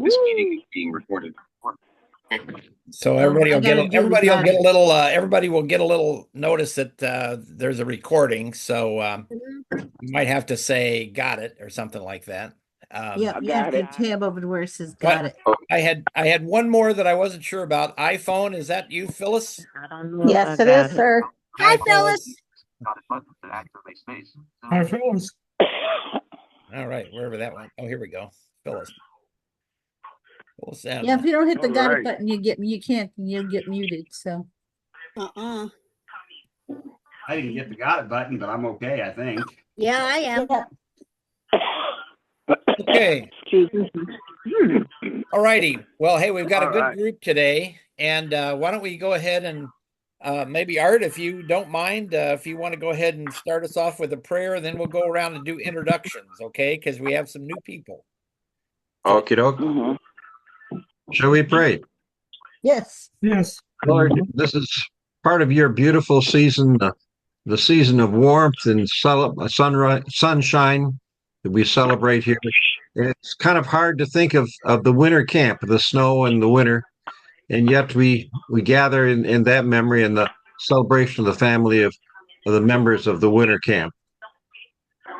This meeting is being recorded. So everybody will get a little notice that there's a recording. So you might have to say "got it" or something like that. Yep, you have to tab over to where it says But "got it." I had one more that I wasn't sure about. iPhone, is that you, Phyllis? I don't know. Yes, it is, sir. Hi, Phyllis. Hi, Phyllis. All right, wherever that went. Oh, here we go. Phyllis. Yeah, if you don't hit the All "got it" right. button, you'll get muted. So. Uh-uh. I didn't get the got it button, but I'm okay, I think. Yeah, I am. Okay. Excuse me. All righty. Well, hey, we've got a All good right. group today. And why don't we go ahead and maybe Art, if you don't mind, if you want to go ahead and start us off with a prayer, then we'll go around and do introductions, okay? Because we have some new people. Okie doke. Mhm. Shall we pray? Yes. Yes. Lord, this is part of your beautiful season, the season of warmth and sunshine that we celebrate here. And it's kind of hard to think of the winter camp, the snow and the winter, and yet we gather in that memory and the celebration of the family of the members of the winter camp.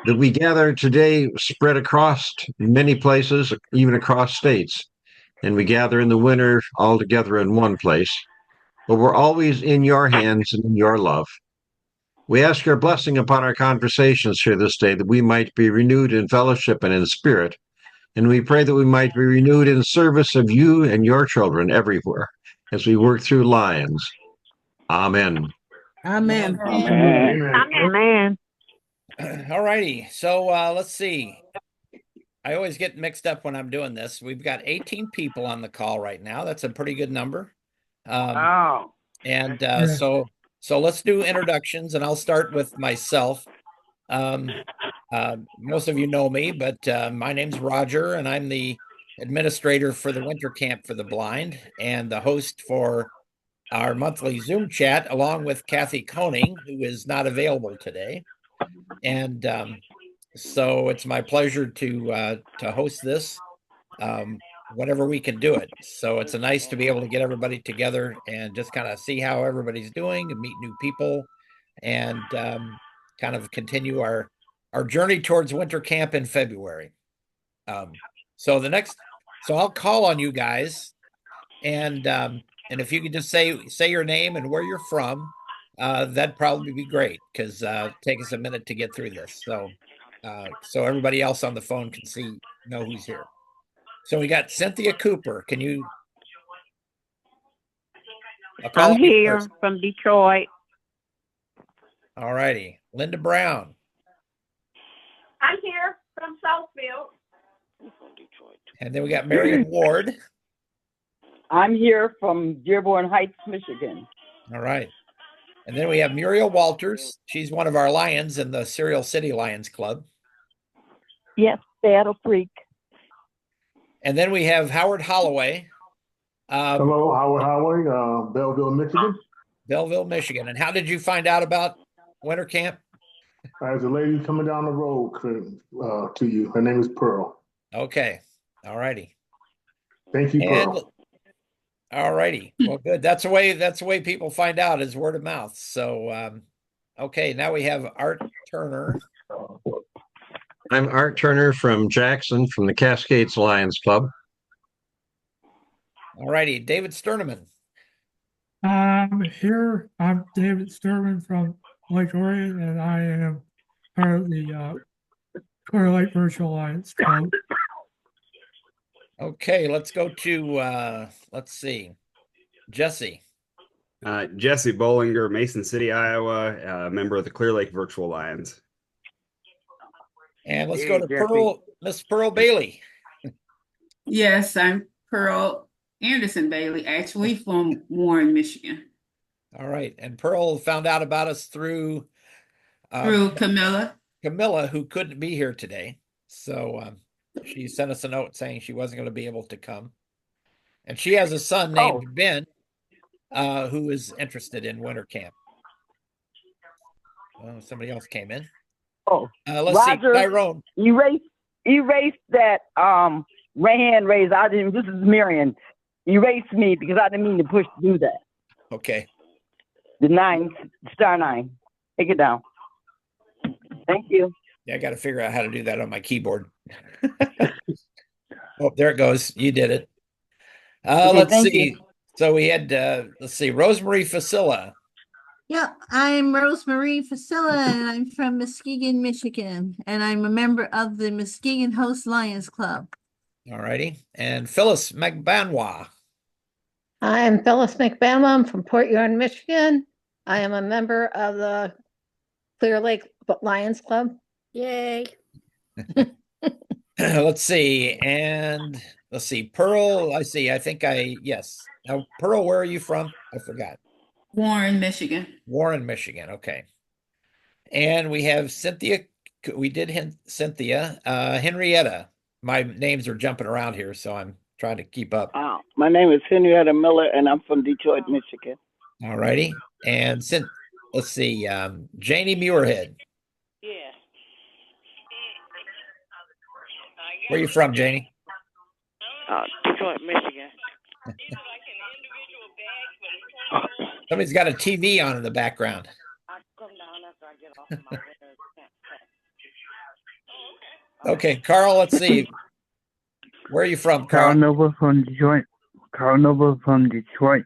That we gather today spread across many places, even across states, and we gather in the winter all together in one place. But we're always in your hands and in your love. We ask your blessing upon our conversations here this day, that we might be renewed in fellowship and in spirit. And we pray that we might be renewed in service of you and your children everywhere as we work through Lions. Amen. Amen. Amen. All righty. So let's see. I always get mixed up when I'm doing this. We've got 18 people on the call right now. That's a pretty good number. Wow. And Yeah. so let's do introductions, and I'll start with myself. Most of you know me, but my name's Roger, and I'm the administrator for the Winter Camp for the Blind and the host for our monthly Zoom chat, along with Kathy Koning, who is not available today. And so it's my pleasure to host this whenever we can do it. So it's nice to be able to get everybody together and just kind of see how everybody's doing and meet new people and kind of continue our journey towards winter camp in February. So I'll call on you guys, and if you could just say your name and where you're from, that'd probably be great, because take us a minute to get through this. So everybody else on the phone can know who's here. So we got Cynthia Cooper. Can you? I'm here from Detroit. All righty. Linda Brown. I'm here from Southfield. And then we got Marion Ward. I'm here from Dearborn Heights, Michigan. All right. And then we have Muriel Walters. She's one of our Lions in the Serial City Lions Club. Yes, Battle Creek. And then we have Howard Holloway. Hello, Howard Holloway, Belleville, Michigan. Belleville, Michigan. And how did you find out about winter camp? There's a lady coming down the road to you. Her name is Pearl. Okay. All righty. Thank you, Pearl. All righty. Well, good. That's the way people find out, is word of mouth. So, okay, now we have Art Turner. I'm Art Turner from Jackson, from the Cascades Lions Club. All righty. David Sterneman. I'm here. I'm David Sturman from Lake Orion, and I am part of the Clear Lake Virtual Lions Club. Okay, let's go to, let's see, Jesse. Jesse Bollinger, Mason City, Iowa, member of the Clear Lake Virtual Lions. And let's go to Miss Pearl Bailey. Yes, I'm Pearl Anderson Bailey, actually from Warren, Michigan. All right. And Pearl found out about us through Camilla. Camilla, who couldn't be here today. So she sent us a note saying she wasn't going to be able to come. And she has a son named Ben, who is interested in winter camp. Somebody else came in. Oh, let's Roger, see, Tyrone. Erase that hand raised. I didn't. This is Marion. Erase me because I didn't mean to do that. Okay. The 9, star 9. Take it down. Thank you. Yeah, I got to figure out how to do that on my keyboard. Oh, there it goes. You did it. Okay, Let's thank see. you. So we had, let's see, Rosemary Facilla. Yeah, I'm Rosemary Facilla and I'm from Muskegon, Michigan. And I'm a member of the Muskegon Host Lions Club. All righty. And Phyllis McBanwa. I'm Phyllis McBanwa. I'm from Port Huron, Michigan. I am a member of the Clear Lake Lions Club. Yay. Let's see. And let's see. Pearl, yes. Now, Pearl, where are you from? I forgot. Warren, Michigan. Warren, Michigan. Okay. And we have Cynthia. We did Cynthia. Henrietta. My names are jumping around here, so I'm trying to keep up. My name is Henrietta Miller, and I'm from Detroit, Michigan. All righty. And let's see. Janie Muirhead. Yeah. Where are you from, Janie? Detroit, Michigan. Somebody's got a TV on in the background. Okay, Carl, let's see. Where are you from, Carl? Carl Nova from Detroit. Carl Nova from Detroit.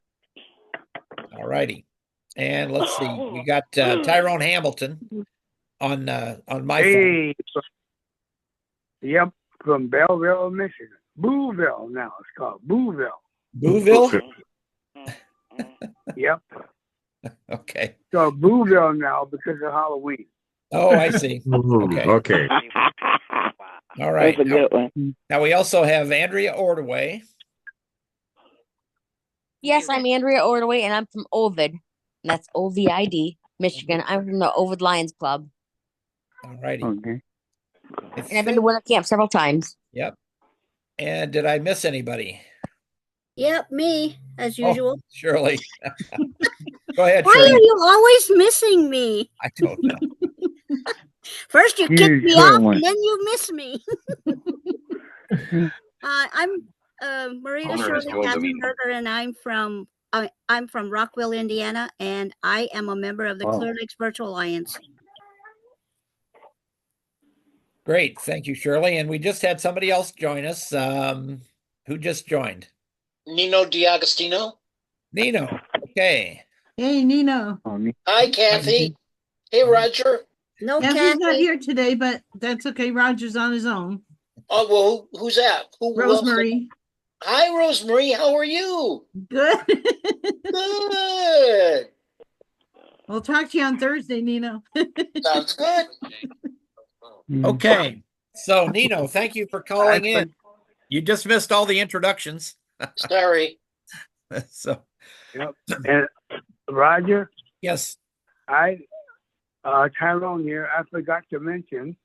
All righty. And let's see. We got Tyrone Hamilton on my phone. Yep, from Belleville, Michigan. Booville now it's called. Booville. Booville? Yep. Okay. So Booville now because of Halloween. Oh, I see. Okay. Okay. All right. That's a good one. Now we also have Andrea Ordway. Yes, I'm Andrea Ordway, and I'm from Ovid. And that's OVID, Michigan. I'm from the Ovid Lions Club. All righty. Okay. And I've been to winter camp several times. Yep. And did I miss anybody? Yep, me, as Oh, usual. Shirley. Go ahead, Why Shirley. are you always missing me? I don't know. First you You kick me sure off, one. and then you miss me. I'm Marita Owner is Shirley Joel Domingo. Katzenberger, and I'm from Rockville, Indiana, and I am a member of the Wow. Clear Lakes Virtual Alliance. Great. Thank you, Shirley. And we just had somebody else join us. Who just joined? Nino D'Agostino. Nino. Okay. Hey, Nino. Hi, Kathy. Hey, Roger. No, Yeah, he's not Kathy. here today, but that's okay. Roger's on his own. Oh, well, who's that? Who else? Rosemary. Hi, Rosemary. How are you? Good. Good. We'll talk to you on Thursday, Nino. Sounds good. Okay. So, Nino, thank you for calling in. You just missed all the introductions. Sorry. So, Yep. And Roger, yes. Tyrone here. I forgot to mention,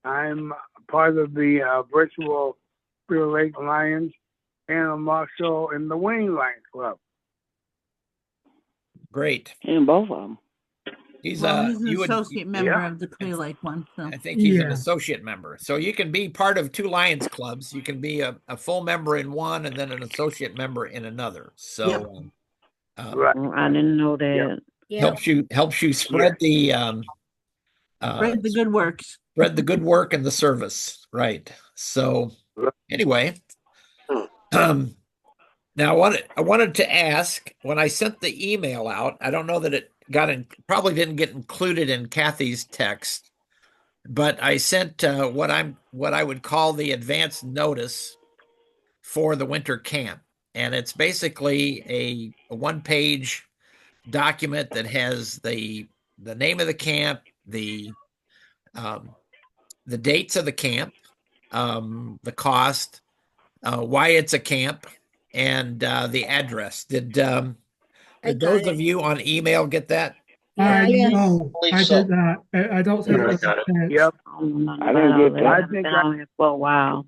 I'm part of the virtual Clear Lake Lions, Anna Marshall, and the Wayne Lions Club. Great. And both of them. He's Well, he's an you would, associate member yeah. of the Clear Lake one. So I think he's an Yeah. associate member. So you can be part of 2 Lions clubs. You can be a full member in one and then an associate member in another. So Right. I didn't know that. Yeah. helps you spread the spread the good works. spread the good work and the service. Right. So anyway, now I wanted to ask, when I sent the email out, I don't know that it probably didn't get included in Kathy's text, but I sent what I would call the advance notice for the winter camp. And it's basically a 1-page document that has the name of the camp, the dates of the camp, the cost, why it's a camp, and the address. Did those of you on email get that? I Yeah. know. I so. did not. I don't think Yeah, I it's got it. sent. Yep. I didn't get that. I I've think been on here for a while.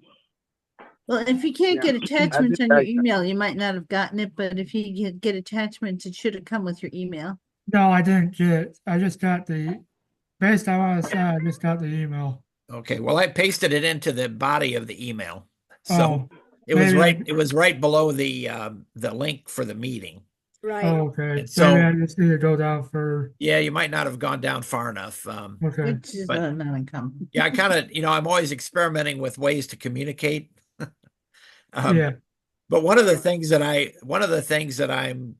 Well, if you can't Yeah. get attachments I on your think I- email, you might not have gotten it, but if you get attachments, it should have come with your email. No, I didn't get it. I just got based on what I said, I just got the email. Okay, well, I pasted it into the body of the email. So Oh, it was maybe right. It was right below the link for the meeting. Oh, okay. And so Maybe I just need to go down for, yeah, you might not have gone down far enough. okay. Which is But- not uncommon. Yeah, I kind of, I'm always experimenting with ways to communicate. Yeah. But one of the things that I'm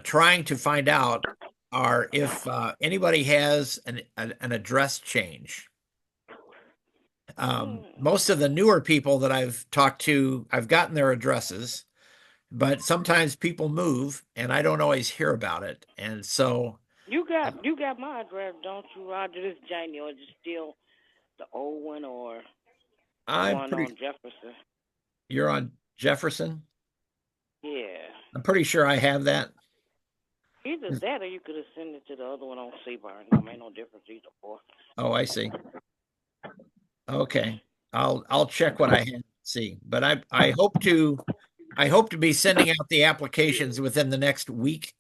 trying to find out are if anybody has an address change. Most of the newer people that I've talked to, I've gotten their addresses, but sometimes people move and I don't always hear about it. And so You got my address, don't you, Roger? This is Janie, or is it still the old one, or the one on Jefferson? You're on Jefferson? Yeah. I'm pretty sure I have that. Either that, or you could have sent it to the other one on Seaburn. No, ain't no difference either, boy. Oh, I see. Okay. I'll check what I have, see. But I hope to be sending out the applications within the next week.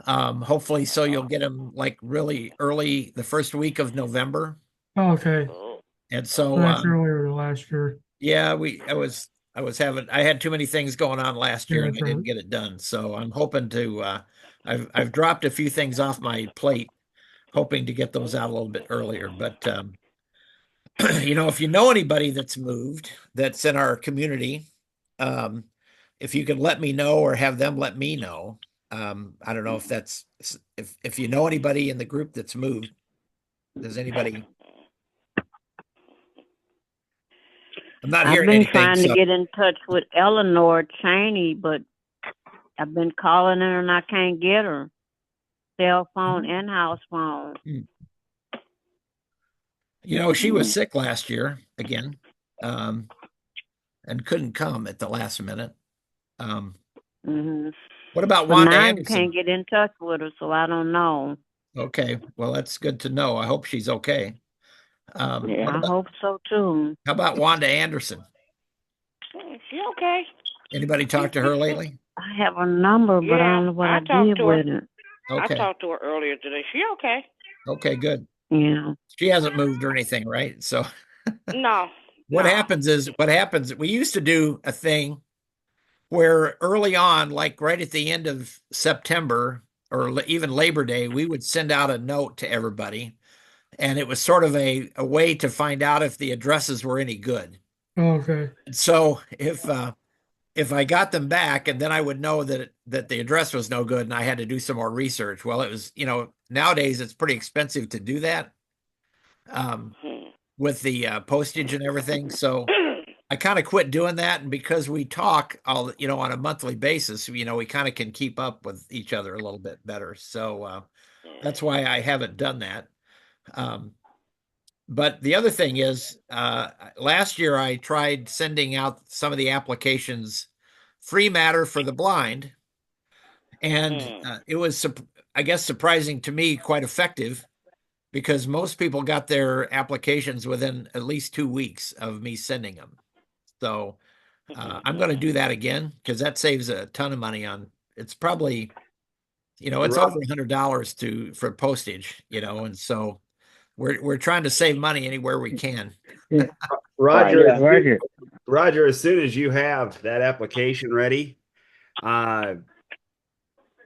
Hopefully so you'll get them like really early, the first week of November. Okay. And so That's earlier than last year. yeah, I had too many things going on last year Yeah, and I didn't get it done. So I'm hoping to I've dropped a few things off my plate, hoping to get those out a little bit earlier. But if you know anybody that's moved that's in our community, if you could let me know or have them let me know. I don't know if that's if you know anybody in the group that's moved. Does anybody? I'm not I've hearing been anything. trying so- to get in touch with Eleanor Cheney, but I've been calling her and I can't get her. Cell phone and house phone. She was sick last year again, and couldn't come at the last minute. What about But Wanda now I Anderson? can't get in touch with her, so I don't know. Okay, well, that's good to know. I hope she's okay. Yeah, what I about- hope so too. How about Wanda Anderson? She okay? Anybody talk to her lately? I have a number, but I don't know what I talked did to her. with it. Okay. I talked to her earlier today. She okay? Okay, good. Yeah. She hasn't moved or anything, right? So No. what happens, we used to do a thing where early on, like right at the end of September or even Labor Day, we would send out a note to everybody. And it was sort of a way to find out if the addresses were any good. Okay. So if I got them back and then I would know that the address was no good and I had to do some more research. Well, it was, nowadays it's pretty expensive to do that with the postage and everything. So I kind of quit doing that. And because we talk on a monthly basis, we kind of can keep up with each other a little bit better. So that's why I haven't done that. But the other thing is, last year I tried sending out some of the applications, free matter for the blind. And it was, I guess, surprising to me, quite effective because most people got their applications within at least 2 weeks of me sending them. So I'm going to do that again because that saves a ton of money on, it's probably, it's over $100 for postage, and so we're trying to save money anywhere we can. Roger, as soon as you have that application ready, why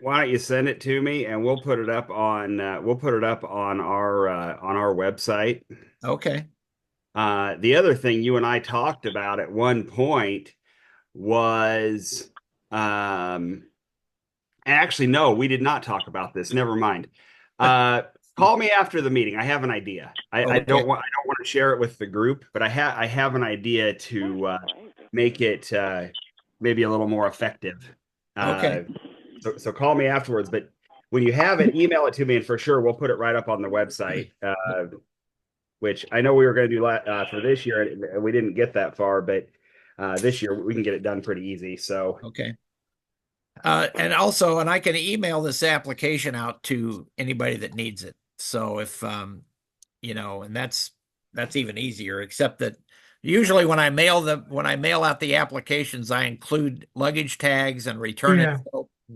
don't you send it to me and we'll put it up on our website. Okay. The other thing you and I talked about at one point was actually, no, we did not talk about this. Never mind. Call me after the meeting. I have an idea. I don't want to share it with the group, but I have an idea to make it maybe a little more effective. Okay. So call me afterwards. But when you have it, email it to me, and for sure we'll put it right up on the website. Which I know we were going to do for this year, and we didn't get that far, but this year we can get it done pretty easy. So okay. And I can email this application out to anybody that needs it. So if, and that's even easier, except that usually when I mail out the applications, I include luggage tags and return it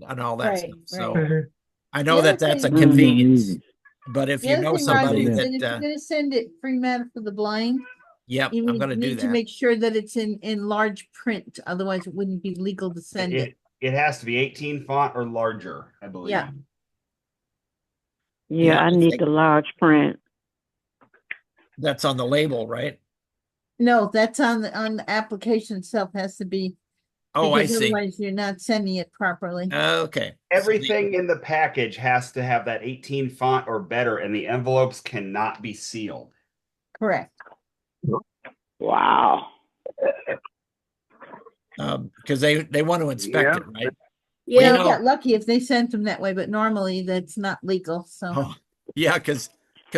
and all that stuff. So I know that's a convenience, but if you know somebody Roger, that, if you're going to send it free matter for the blind, Yep, You I'm going to do need to that. make sure that it's in large print, otherwise it wouldn't be legal to send it. It has to be 18 font or larger, I believe. Yeah. Yeah, I need think the large print. that's on the label, right? No, that's on the application itself has to be. Oh, I because see. Otherwise, you're not sending it properly. Okay. Everything in the package has to have that 18 font or better, and the envelopes cannot be sealed. Correct. Wow. Because they want to inspect it, right? Yeah, Well, I got lucky if they sent them that way, but normally that's not legal. So Oh, yeah, because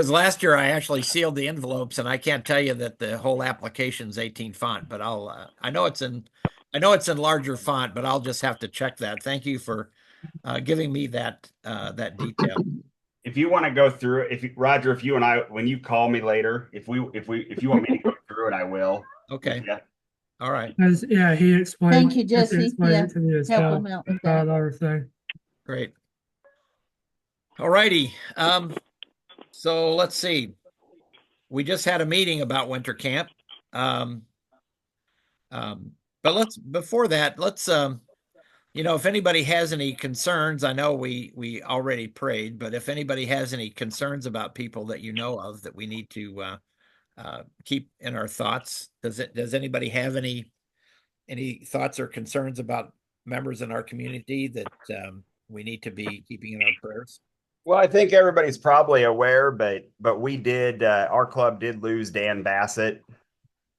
last year I actually sealed the envelopes, and I can't tell you that the whole application's 18 font, but I know it's in larger font, but I'll just have to check that. Thank you for giving me that detail. If you want to go through it, Roger, if you and I, when you call me later, if you want me to go through it, I will. Okay. Yeah. All right. Yeah, he explained. Thank you, he Jesse. explained Yeah, it to me as help well. him out with About that. everything. Great. All righty. So let's see. We just had a meeting about winter camp. But before that, let's if anybody has any concerns, I know we already prayed, but if anybody has any concerns about people that you know of that we need to keep in our thoughts, does anybody have any thoughts or concerns about members in our community that we need to be keeping in our prayers? Well, I think everybody's probably aware, but we did our club did lose Dan Bassett.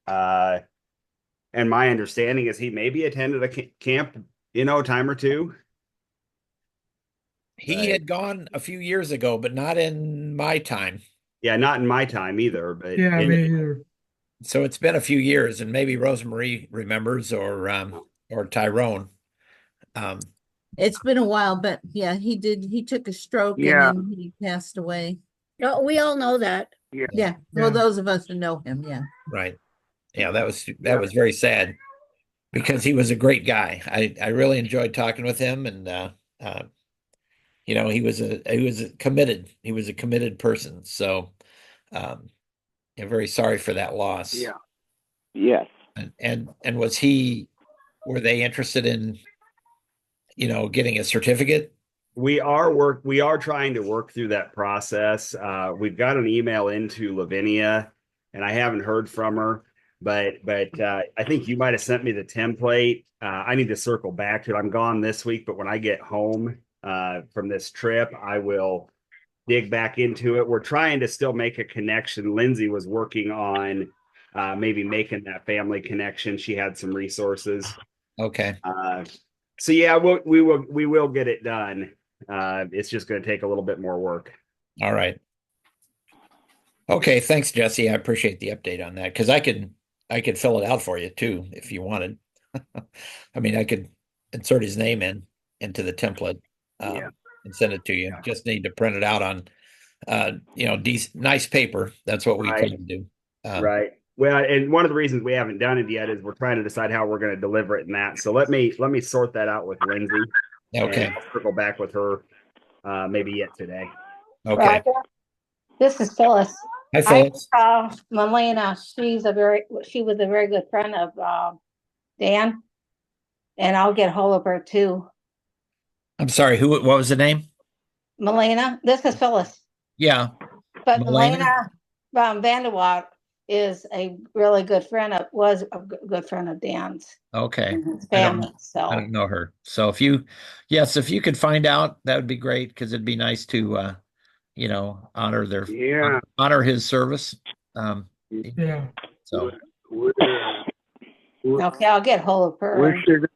And my understanding is he maybe attended a camp, a time or two. He had gone a few years ago, but not in my time. Yeah, not in my time either. But Yeah, me either. So it's been a few years, and maybe Rosemarie remembers or Tyrone. It's been a while, but yeah, he took a stroke Yeah. and then he passed away. No, we all know that. Yeah. Well, those of us who know him, yeah. Right. Yeah, that was very sad because he was a great guy. I really enjoyed talking with him, and he was a committed person. So I'm very sorry for that loss. Yeah. Yes. And were they interested in getting a certificate? We are trying to work through that process. We've got an email into Lavinia, and I haven't heard from her. But I think you might have sent me the template. I need to circle back to it. I'm gone this week, but when I get home from this trip, I will dig back into it. We're trying to still make a connection. Lindsay was working on maybe making that family connection. She had some resources. Okay. So yeah, we will get it done. It's just going to take a little bit more work. All right. Okay. Thanks, Jesse. I appreciate the update on that, because I could fill it out for you too if you wanted. I mean, I could insert his name into the template and send it to you. Just need to print it out on nice paper. That's what we can do. Right. Well, and one of the reasons we haven't done it yet is we're trying to decide how we're going to deliver it and that. So let me sort that out with Lindsay. Okay. And I'll circle back with her maybe yet today. Okay. Roger, this is Phyllis. Hi, Phyllis. Melina, she was a very good friend of Dan, and I'll get hold of her too. I'm sorry. What was the name? Melina, this is Phyllis. Yeah. But Melina? Melina Vanderwaal was a good friend of Dan's. Okay. And his family. I don't know her. So if you could find out, that would be great, because it'd be nice to honor his service. Yeah. So Okay, I'll get hold of her and We're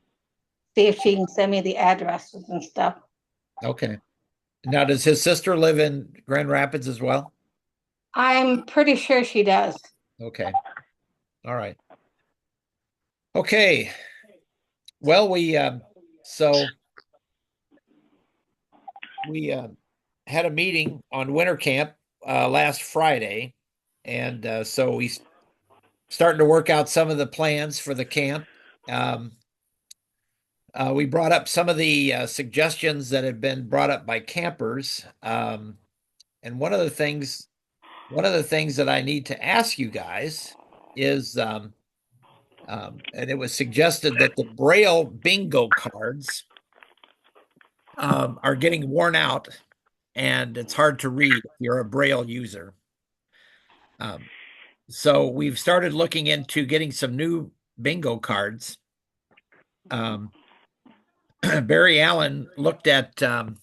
see if she can send me the addresses and stuff. okay. Now, does his sister live in Grand Rapids as well? I'm pretty sure she does. Okay. All right. Okay. Well, we had a meeting on winter camp last Friday, and so we starting to work out some of the plans for the camp. We brought up some of the suggestions that have been brought up by campers, and one of the things that I need to ask you guys is, and it was suggested that the Braille bingo cards are getting worn out, and it's hard to read if you're a Braille user. So we've started looking into getting some new bingo cards. Barry Allen looked at some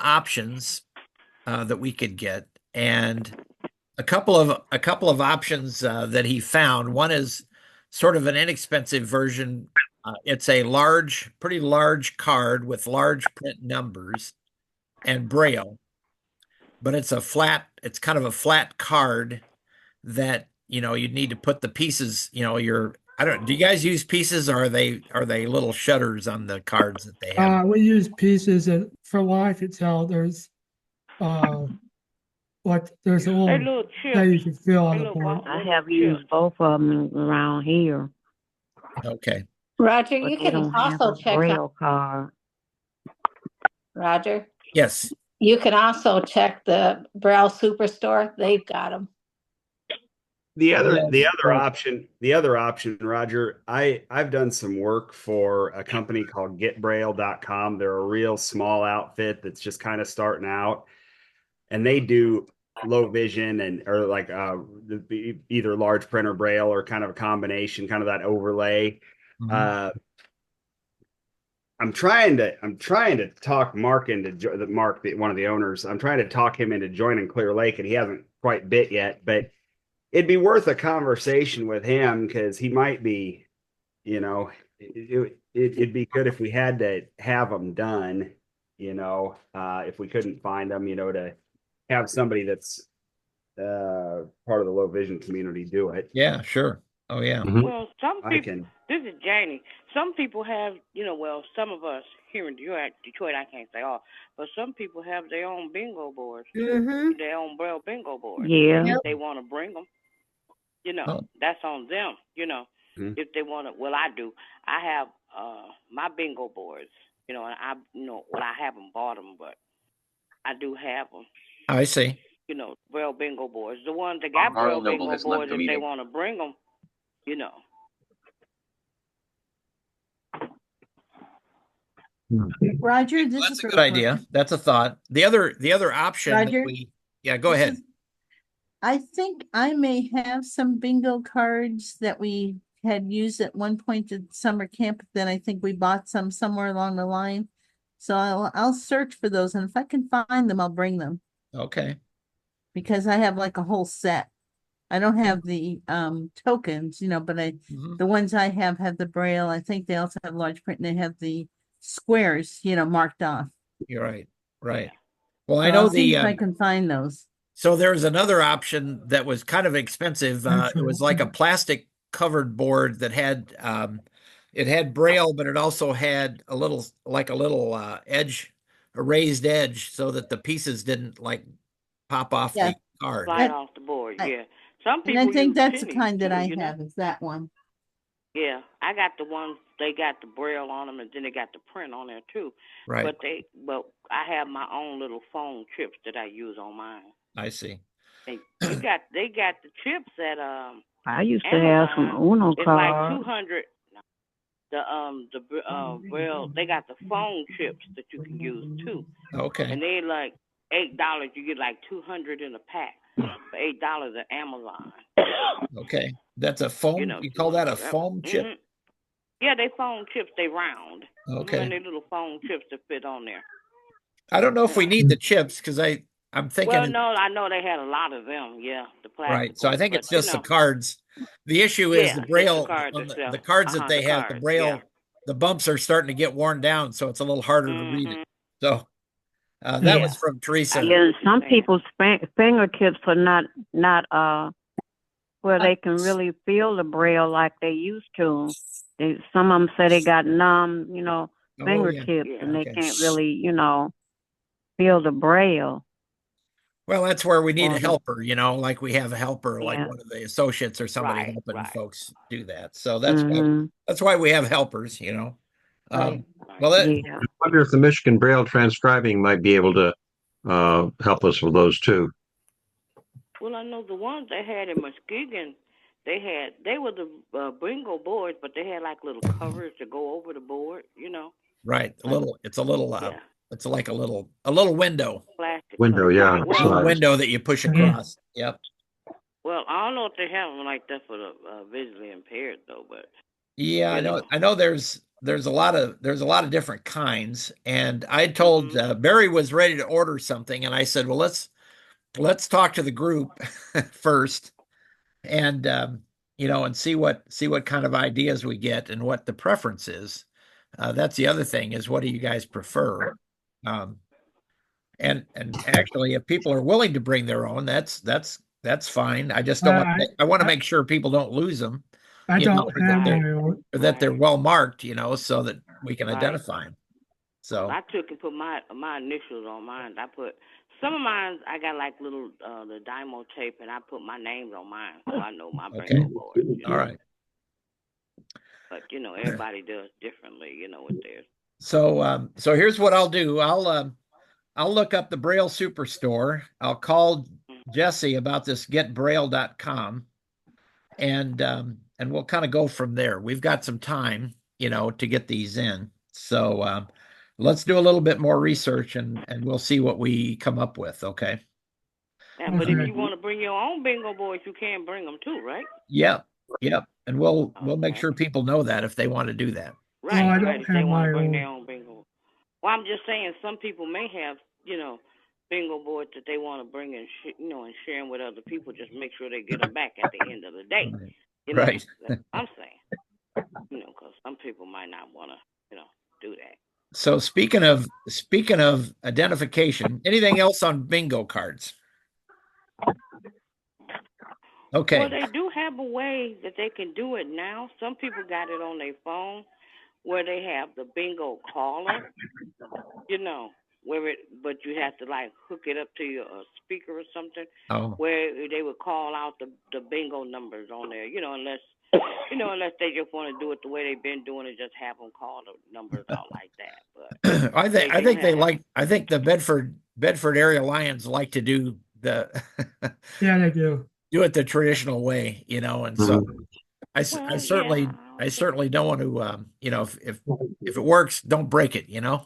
options that we could get, and a couple of options that he found. One is sort of an inexpensive version. It's a pretty large card with large print numbers and Braille, but it's kind of a flat card that, you'd need to put the pieces, do you guys use pieces, or are they little shutters on the cards that they have? We use pieces, and from what I could tell, there's a little that you can fill on the board. I have used both of them around here. Okay. Roger, But you they can don't have also a check Braille card. Roger, Yes. you can also check the Braille Superstore. They've got them. The other option, Roger, I've done some work for a company called getbraille.com. They're a real small outfit that's just kind of starting out, and they do low vision or like either large print or Braille, or kind of a combination, kind of that overlay. Mm-hmm. I'm trying to talk Mark into one of the owners. I'm trying to talk him into joining Clear Lake, and he hasn't quite bit yet, but it'd be worth a conversation with him, because he might be, it'd be good if we had to have them done, if we couldn't find them, to have somebody that's part of the low vision community do it. Yeah, sure. Oh, yeah. Mhm. Well, some people, this is Janie. Some people have, some of us here in Detroit, I can't say all, but some people have their own bingo boards, their own Braille bingo boards. Yeah. If they want to bring them, that's on them, if they want to. Well, I do. I have my bingo boards, and I haven't bought them, but I do have them. I see. Braille bingo boards. The ones that got Braille bingo boards, if they want to bring them, Roger, this That's is a good idea. That's a thought. The other option Roger? go ahead. I think I may have some bingo cards that we had used at one point at summer camp. Then I think we bought some somewhere along the line. So I'll search for those, and if I can find them, I'll bring them, Okay. because I have like a whole set. I don't have the tokens, but the ones I have the Braille. I think they also have large print, and they have the squares, marked off. You're right. Right. Well, I So know I'll see if I can find those. So there's another option that was kind of expensive. It was like a plastic covered board that had it had Braille, but it also had a little edge, a raised edge, so that the pieces didn't pop off the card. Slide off the board. Yeah. Some people. And I think use that's the pennies, kind that too, I have. Is that one? Yeah, I got the ones, they got the Braille on them, and then they got the print on there too. Right. But I have my own little phone chips that I use on mine. I see. They got the chips at I used to have some Uno It's cards. like 200. The Braille, they got the phone chips that you can use too. Okay. And they like $8. You get like 200 in a pack for $8 at Amazon. Okay. That's a foam. You call that a foam chip? Mhm. Yeah, they phone chips. They round. Okay. And they little phone chips that fit on there. I don't know if we need the chips, because I'm thinking. Well, no, I know they had a lot of them. Yeah, the plastic. Right. So I think it's ones, just the cards. The issue is the just Braille, cards on itself. the cards that they the have, the cards, Braille, yeah. the bumps are starting to get worn down, so it's a little harder to read it. So that was from Teresa. Yeah, some people's fingertips are not where they can really feel the Braille like they used to. Some of them say they got numb, fingertips, and they can't really, feel the Braille. Well, that's where we need a helper, like we have a helper, like Yeah. one of the associates or somebody helping folks do that. So Mhm. that's why we have helpers, Well, I wonder if the Michigan Braille Transcribing might be able to help us with those too. Well, I know the ones they had in Muskegon, they were the bingo boards, but they had like little covers to go over the board, you know. Right. It's like a little window. Plastic Window, cover. yeah. A little window that you push across. Yep. Well, I don't know if they have them like that for the visually impaired though, but Yeah, I know there's a lot of different kinds. And I told Barry was ready to order something, and I said, well, let's talk to the group first, and and see what kind of ideas we get and what the preference is. That's the other thing, is what do you guys prefer? And actually, if people are willing to bring their own, that's fine. I just don't want to make sure people don't lose them. I don't have or that they're well marked, so that we can identify them. So I took and put my initials on mine. I put some of mine. I got like little the Dymo tape, and I put my names on mine, so I know my bingo board. All right. But everybody does differently, with theirs. So here's what I'll do. I'll look up the Braille Superstore. I'll call Jesse about this getbraille.com, and we'll kind of go from there. We've got some time, to get these in. So let's do a little bit more research, and we'll see what we come up with. Okay. Yeah, but if you want to bring your own bingo boards, you can bring them too, right? Yep. And we'll make sure people know that if they want to do that. Right. I Right. don't If they have want to my bring own. their own bingo. Well, I'm just saying some people may have, bingo boards that they want to bring and and share them with other people. Just make sure they get them back at the end of the day. Right. That's what I'm saying. Because some people might not want to, do that. So speaking of identification, anything else on bingo cards? Okay. Well, they do have a way that they can do it now. Some people got it on their phone where they have the bingo caller, but you have to like hook it up to your speaker or something, where they would call out the bingo numbers on there, unless they just want to do it the way they've been doing it, just have them call the numbers out like that. But I think the Bedford area Lions like to do Yeah, they do. do it the traditional way, and so I certainly don't want to, if it works, don't break it, Yeah.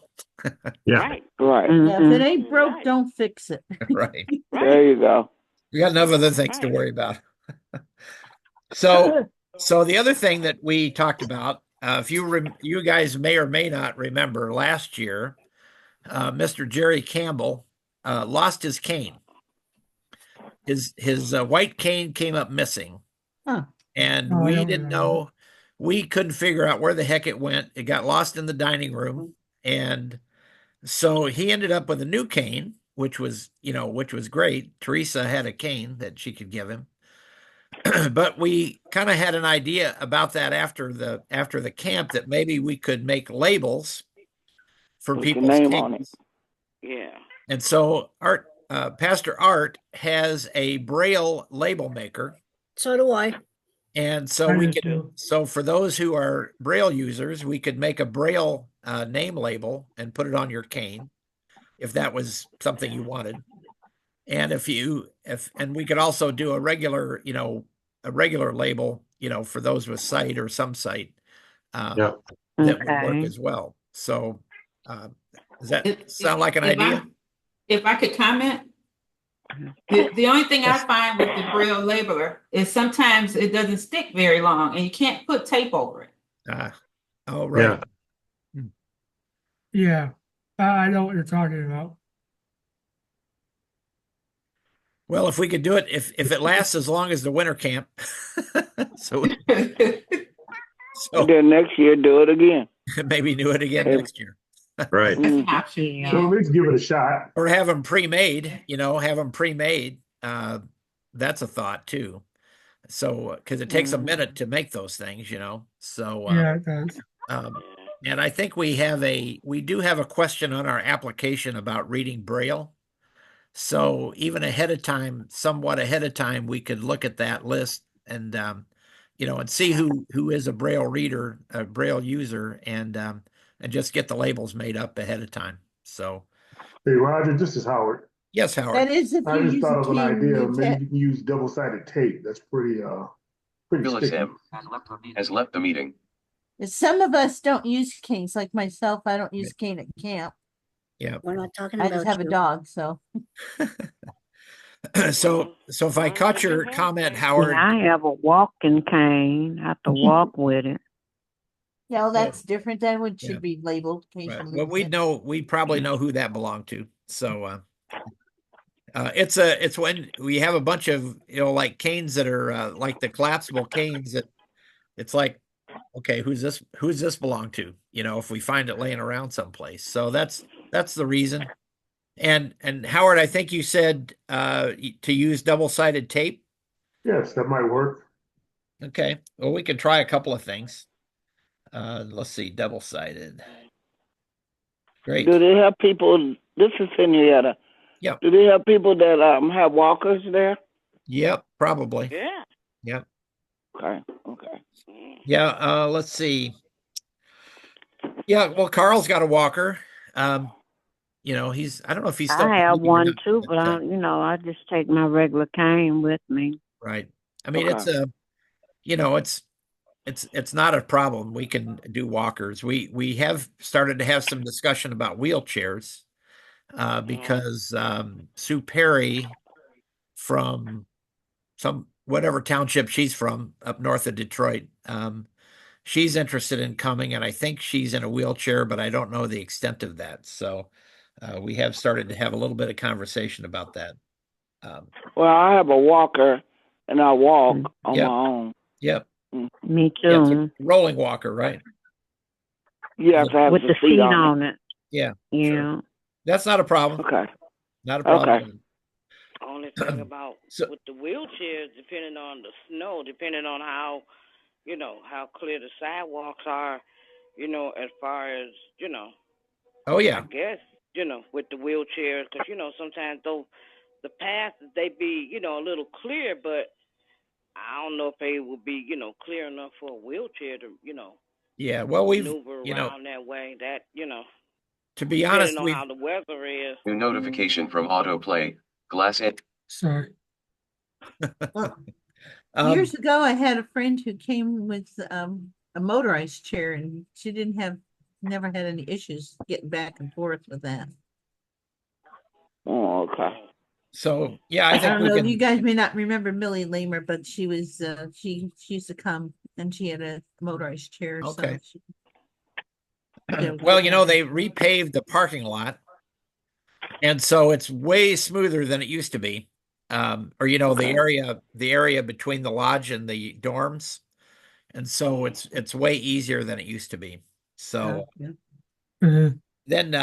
Right. Yeah, if it ain't broke, don't fix it. Right. There you go. We got enough other things to worry about. So the other thing that we talked about, if you guys may or may not remember, last year, Mr. Jerry Campbell lost his cane. His white cane came up missing, and we didn't know. We couldn't figure out where the heck it went. It got lost in the dining room, and so he ended up with a new cane, which was great. Teresa had a cane that she could give him. But we kind of had an idea about that after the camp, that maybe we could make labels for people's name canes. on it. Yeah. And so Pastor Art has a Braille label maker. So do I. And so so for those who are Braille users, we could make a Braille name label and put it on your cane, if that was something you wanted. And and we could also do a regular label, for those with sight or some sight, that would work as well. So does that sound like an idea? If I could comment, the only thing I find with the Braille labeler is sometimes it doesn't stick very long, and you can't put tape over it. Oh, right. Yeah, I know what you're talking about. Well, if we could do it, if it lasts as long as the winter camp, so then next year do it again. Maybe do it again next year. Right. So let's give it a shot. Or have them pre-made, that's a thought too. So, because it takes a minute to make those things, So, Yeah, it does. and I think we do have a question on our application about reading Braille. So even somewhat ahead of time, we could look at that list and, and see who is a Braille reader, a Braille user, and just get the labels made up ahead of time. So, Hey, Roger, this is Howard. Yes, Howard. That is if I you just use thought a of an cane. idea. you Maybe ta- you can use double-sided tape. That's pretty Phyllis sticky. M. has left the meeting. Some of us don't use canes, like myself. I don't use cane at camp. Yeah. We're not talking I about just have a you. dog, so. So if I caught your comment, Howard, Yeah, I have a walking cane. I have to walk with it. Yeah, well, that's different than what Yeah. should be labeled. right, Occasionally well, use it. we probably know who that belonged to. So it's when we have a bunch of, like canes that are like the collapsible canes that it's like, okay, who's this belong to? If we find it laying around someplace. So that's the reason. And Howard, I think you said to use double-sided tape. Yes, that might work. Okay. Well, we could try a couple of things. Let's see, double-sided. Great. Do they have people? This is Henrietta. Yep. Do they have people that have walkers there? Yep, probably. Yeah. Yep. Okay. Okay. Yeah, let's see. Yeah, well, Carl's got a walker. I don't know if he's still I have commuting or one not, too, but I just take my regular cane with me. right. I mean, Okay. it's not a problem. We can do walkers. We have started to have some discussion about wheelchairs because Sue Perry from whatever township she's from up north of Detroit, she's interested in coming, and I think she's in a wheelchair, but I don't know the extent of that. So we have started to have a little bit of conversation about that. Well, I have a walker, and I walk on Yep. my own. Yep. Me Yeah, it's too. a rolling walker, right? Yes, I have With the seat on it. Yeah. Yeah. Sure. That's not a problem. Okay. Not a problem. Okay. Only thing about with the wheelchairs, depending on the snow, depending on how clear the sidewalks are, as far as, Oh yeah. I guess, with the wheelchairs, because, sometimes though the paths, they be, a little clear, but I don't know if they would be, clear enough for a wheelchair to, Yeah. Well, we've, maneuver around that way. That, to be honest, depending on we've, how the weather is. New notification from autoplay. Glass it. Sorry. Years ago, I had a friend who came with a motorized chair, and she never had any issues getting back and forth with that. Oh, okay. So yeah, I I think don't we know. can. You guys may not remember Millie Lamer, but she was she used to come, and she had a motorized chair. Okay. So she, Well, they repaved the parking lot, and so it's way smoother than it used to be. The area between the lodge and the dorms, and so it's way easier than it used to be. So then,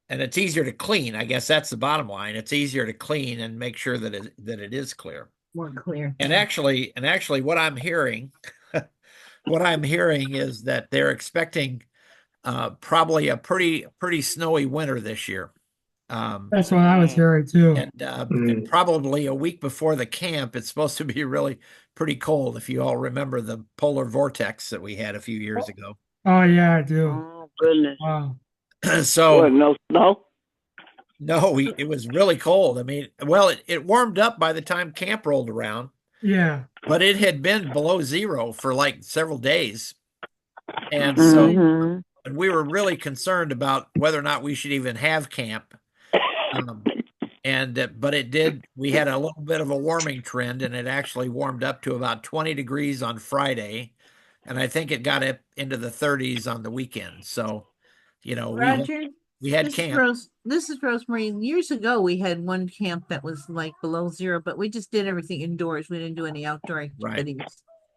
and it's easier to clean. I guess that's the bottom line. It's easier to clean and make sure that it is clear. more clear. And actually, what I'm hearing, is that they're expecting probably a pretty snowy winter this year. That's what I was hearing too. And probably a week before the camp, it's supposed to be really pretty cold. If you all remember the polar vortex that we had a few years ago. Oh yeah, I do. Oh goodness. Wow. So What, no snow? no, it was really cold. I mean, well, it warmed up by the time camp rolled around, Yeah. but it had been below zero for like several days. And so Mhm. and we were really concerned about whether or not we should even have camp. But it did, we had a little bit of a warming trend, and it actually warmed up to about 20 degrees on Friday. And I think it got up into the 30s on the weekend. So, Roger, we had this camp. This is Rosemary. Years ago, we had one camp that was like below zero, but we just did everything indoors. We didn't do any outdoor activities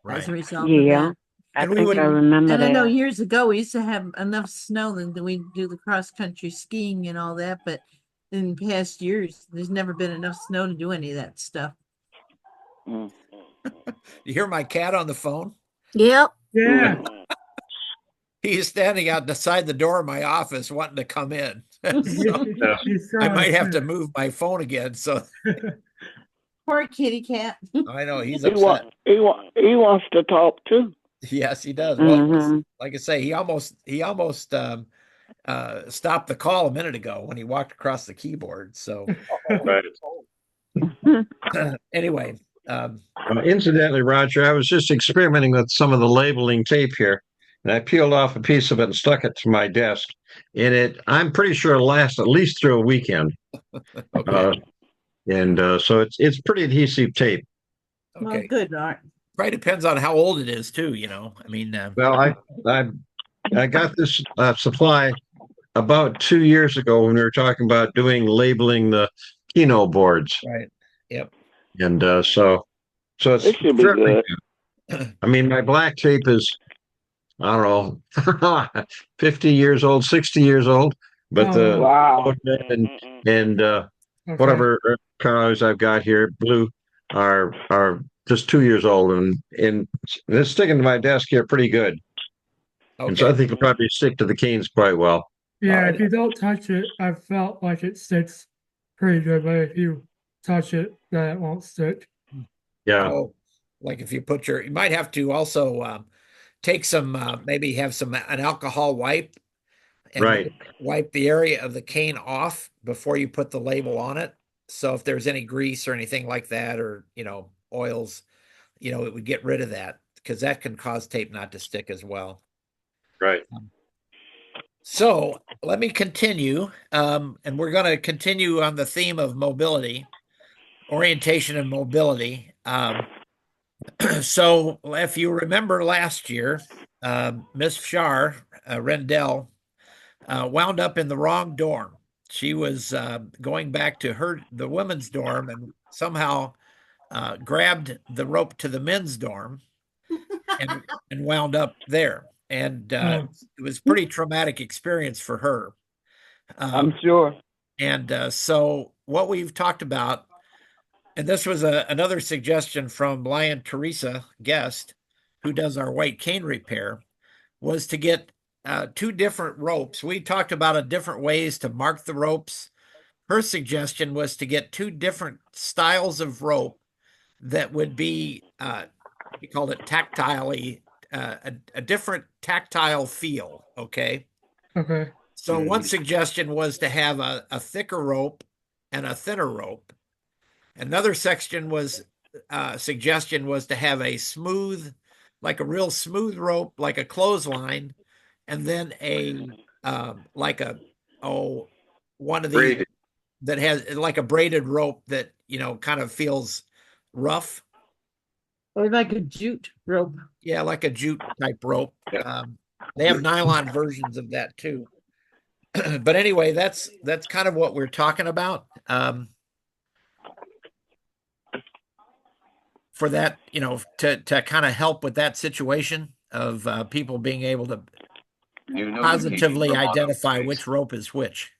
as a result of Yeah. that. I And we think would- I remember And I know that. years ago, we used to have enough snow that we'd do the cross-country skiing and all that, but in past years, there's never been enough snow to do any of that stuff. You hear my cat on the phone? Yep. Yeah. He's standing out beside the door of my office wanting to come in. So He's I so might have to upset. move my phone again. So Poor kitty cat. I know he's He, upset. he wants to talk too. Yes, he does. Well, Mhm. like I say, he almost stopped the call a minute ago when he walked across the keyboard. So anyway, incidentally, Roger, I was just experimenting with some of the labeling tape here, and I peeled off a piece of it and stuck it to my desk. And I'm pretty sure it'll last at least through a weekend. Okay. So it's pretty adhesive tape. Well, Okay. good, Art. Probably depends on how old it is too, I mean, Well, I got this supply about 2 years ago when we were talking about labeling the Kino boards. right. Yep. And so it's It should be fairly good. new. I mean, my black tape is, I don't know, 50 years old, 60 years old, but the Wow. and whatever colors I've got here, blue, are just 2 years old, and it's sticking to my desk here pretty good. And so I think it'll probably stick to the canes quite well. Yeah, if you don't touch it, I felt like it sticks pretty good, but if you touch it, then it won't stick. Yeah. Oh, like if you you might have to also take some, maybe have an alcohol wipe and Right. wipe the area of the cane off before you put the label on it. So if there's any grease or anything like that, or, oils, it would get rid of that, because that can cause tape not to stick as well. Right. So let me continue. And we're going to continue on the theme of mobility, orientation and mobility. So if you remember last year, Miss Shar Rendell wound up in the wrong dorm. She was going back to the women's dorm and somehow grabbed the rope to the men's dorm and wound up there. And it was a pretty traumatic experience for her. I'm sure. And so what we've talked about, and this was another suggestion from Lion Teresa Guest, who does our white cane repair, was to get 2 different ropes. We talked about different ways to mark the ropes. Her suggestion was to get 2 different styles of rope that would be, we called it tactilely, a different tactile feel. Okay. Okay. So one suggestion was to have a thicker rope and a thinner rope. Another suggestion was to have a smooth, like a real smooth rope, like a clothesline, and then one of these Braided. that has like a braided rope that kind of feels rough. Or like a jute rope. Yeah, like a jute type rope. They have nylon versions of that too. But anyway, that's kind of what we're talking about. For that, to kind of help with that situation of people being able to positively identify which rope is which,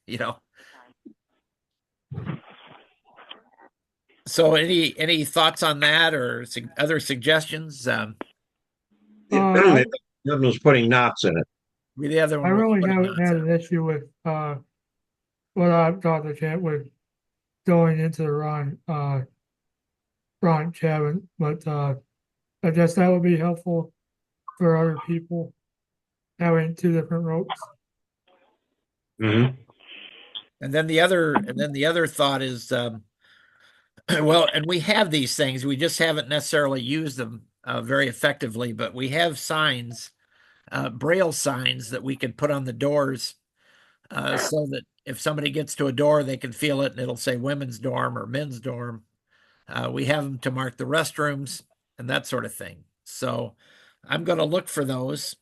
So any thoughts on that or other suggestions? The other one was putting knots in it. The other one I really haven't had an issue with what I've got the cat with going into the wrong cabin, but I guess that would be helpful for other people having 2 different ropes. Mm-hmm. And then the other thought is, well, and we have these things, we just haven't necessarily used them very effectively, but we have signs, Braille signs that we can put on the doors so that if somebody gets to a door, they can feel it and it'll say women's dorm or men's dorm. We have them to mark the restrooms and that sort of thing. So I'm going to look for those.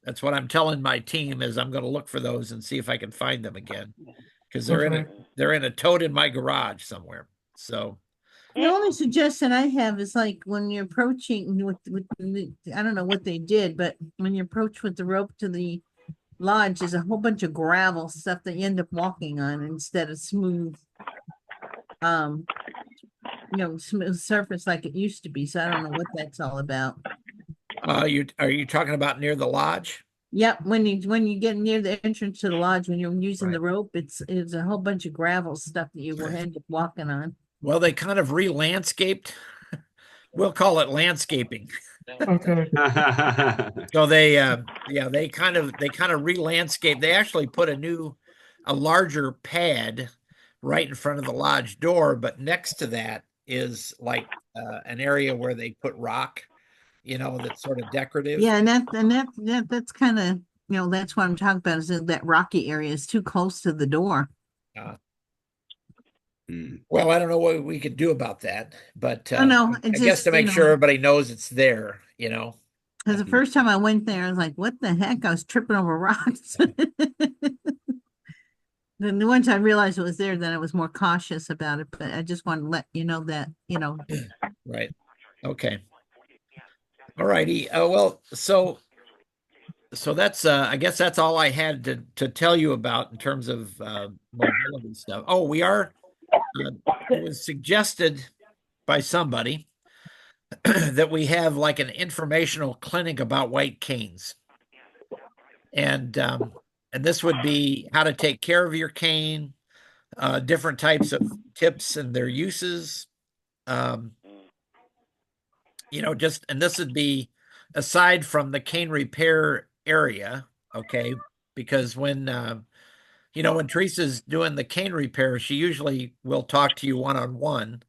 That's what I'm telling my team is I'm going to look for those and see if I can find them again, because they're in a tote in my garage somewhere. So the only suggestion I have is like when you're approaching with I don't know what they did, but when you approach with the rope to the lodge, there's a whole bunch of gravel stuff that you end up walking on instead of smooth, smooth surface like it used to be. So I don't know what that's all about. are you talking about near the lodge? Yep. When you get near the entrance to the lodge, when you're using the rope, it's a whole bunch of gravel stuff that you will end up walking on. Well, they kind of re-landscaped. We'll call it landscaping. Okay. So they kind of re-landscape. They actually put a larger pad right in front of the lodge door, but next to that is like an area where they put rock, that's sort of decorative. Yeah, that's kind of, that's what I'm talking about, is that rocky area is too close to the door. Well, I don't know what we could do about that, but no, I it's guess just, to make sure everybody knows it's there, Because the first time I went there, I was like, what the heck? I was tripping over rocks. Then once I realized it was there, then I was more cautious about it. But I just want to let you know that, Right. Okay. All righty. Well, so that's I guess that's all I had to tell you about in terms of mobility stuff. Oh, we are. It was suggested by somebody that we have like an informational clinic about white canes, and this would be how to take care of your cane, different types of tips and their uses. And this would be aside from the cane repair area, okay? Because when Teresa's doing the cane repair, she usually will talk to you one-on-one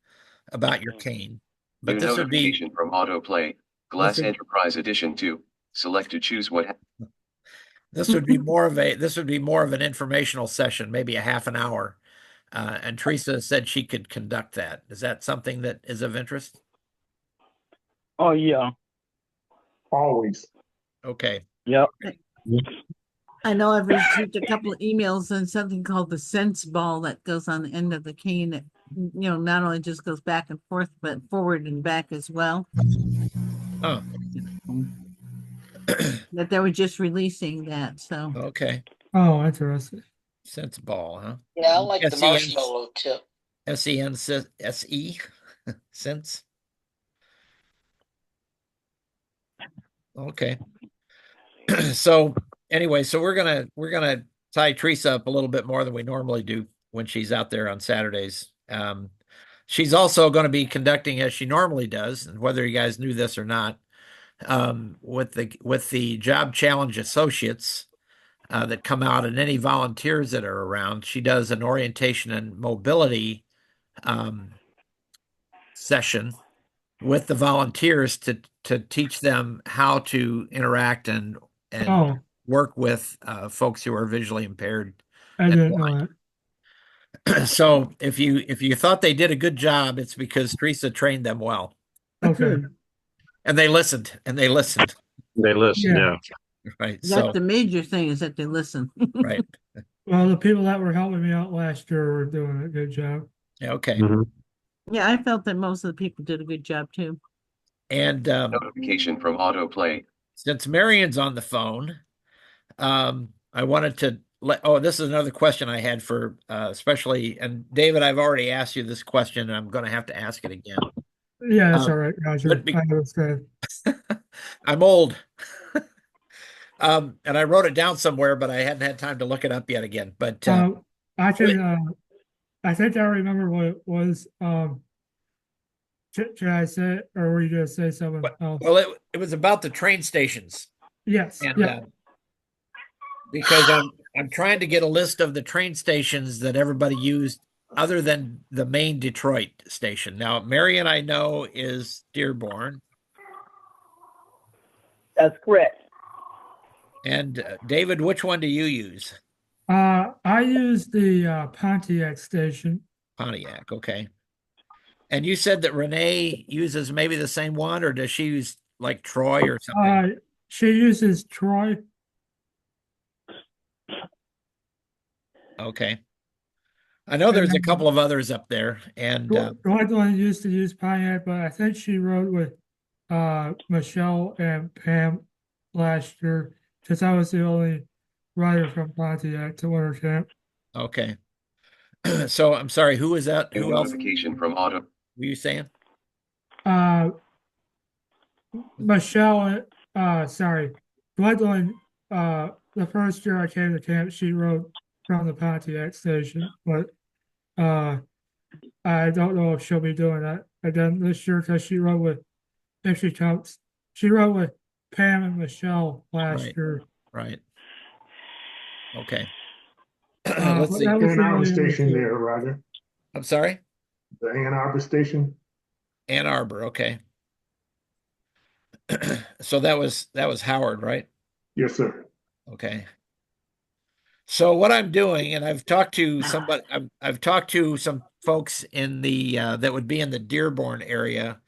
about your cane. But New this would be notification from Autoplay, Glass Enterprise Edition 2. Select to choose what. This would be more of an informational session, maybe a half an hour. And Teresa said she could conduct that. Is that something that is of interest? Oh, yeah. Always. Okay. Yep. I know I've received a couple of emails and something called the sense ball that goes on the end of the cane that, not only just goes back and forth, but forward and back as well. Oh. That they were just releasing that, so. Okay. Oh, interesting. Sense ball, huh? Yeah, I like the marshmallow tip. SE sense. Okay. So anyway, so we're gonna tie Teresa up a little bit more than we normally do when she's out there on Saturdays. She's also going to be conducting, as she normally does, and whether you guys knew this or not, with the Job Challenge Associates that come out, and any volunteers that are around. She does an orientation and mobility session with the volunteers to teach them how to interact and work with folks who are visually impaired. I didn't know that. So if you thought they did a good job, it's because Teresa trained them well. Okay. And they listened. They listen, yeah. Right. That's the major thing, is that they listen. Right. Well, the people that were helping me out last year were doing a good job. Yeah, okay. Yeah, I felt that most of the people did a good job too. And notification from Autoplay. Since Marion's on the phone, I wanted to this is another question I had for especially, and David, I've already asked you this question and I'm going to have to ask it again. Yeah, that's all right, Roger. I understand. I'm old. And I wrote it down somewhere, but I hadn't had time to look it up yet again. But I think I remember what it was. Should I say it, or were you going to say something else? Well, it was about the train stations. Yes. And, because I'm trying to get a list of the train stations that everybody used other than the main Detroit station. Now, Marion, I know, is Dearborn. That's correct. And David, which one do you use? I use the Pontiac station. Pontiac, okay. And you said that Renee uses maybe the same one, or does she use like Troy or something? She uses Troy. Okay. I know there's a couple of others up there, and Gwendolyn used to use Pontiac, but I think she rode with Michelle and Pam last year, because I was the only rider from Pontiac to Winter Camp. Okay. So I'm sorry, who was that? Who else? Notification from Auto. Were you saying? Michelle, sorry, Gwendolyn, the first year I came to camp, she rode from the Pontiac station, but I don't know if she'll be doing that again this year, because she rode with, if she comes, She rode with Pam and Michelle last Right. year. Right. Okay. Let's see. That The was Ann Arbor really station interesting. there, Roger. I'm sorry? The Ann Arbor station. Ann Arbor. Okay. So that was Howard, right? Yes, sir. Okay. So what I'm doing, and I've talked to somebody, I've talked to some folks in the that would be in the Dearborn area,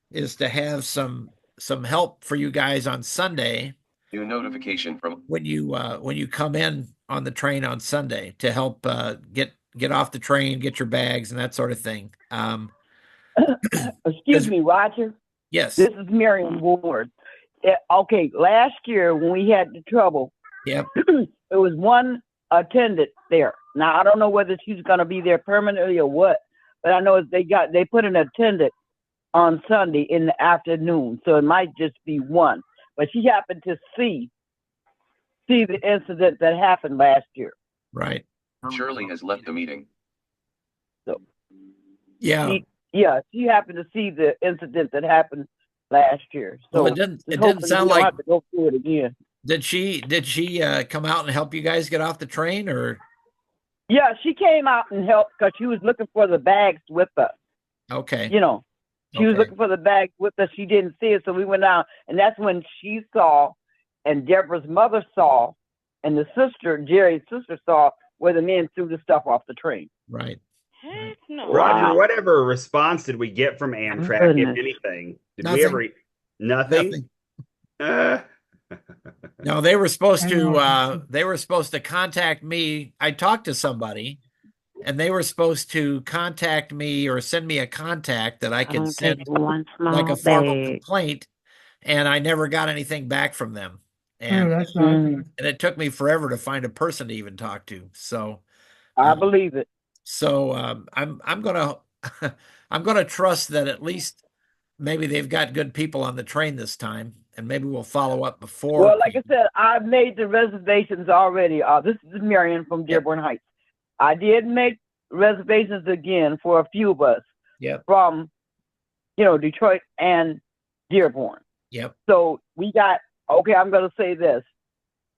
is to have some help for you guys on Sunday New notification from when you come in on the train on Sunday to help get off the train, get your bags and that sort of thing. Excuse me, Roger. Yes. This is Marion Ward. Okay, last year when we had the trouble, Yep. there was one attendant there. Now I don't know whether she's going to be there permanently or what, but I know they put an attendant on Sunday in the afternoon, so it might just be one. But she happened to see the incident that happened last year. Right. Shirley has left the meeting. So yeah, she happened to see the incident that happened last year. So well, it didn't hopefully sound we don't like have to go through it again. Did she come out and help you guys get off the train, or? Yeah, she came out and helped because she was looking for the bags with us. Okay. You know, she was looking for the bags with us. She didn't see it, so we went out, and that's when she saw, and Deborah's mother saw, and the sister, Jerry's sister, saw where the men threw the stuff off the train. Right. Heck no. Roger, whatever response did we get from Amtrak, if anything? Did we ever? Nothing. No, they were supposed to contact me. I talked to somebody and they were supposed to contact me or send me a contact that I could send like a formal complaint, and I never got anything back from them. And, that's not and it took me forever to find a person to even talk to. So I believe it. So I'm gonna I'm gonna trust that at least maybe they've got good people on the train this time, and maybe we'll follow up before. Well, like I said, I've made the reservations already. This is Marion from Dearborn Heights. I did make reservations again for a few of us. Yep. From, Detroit and Dearborn. Yep. So we got. Okay, I'm gonna say this.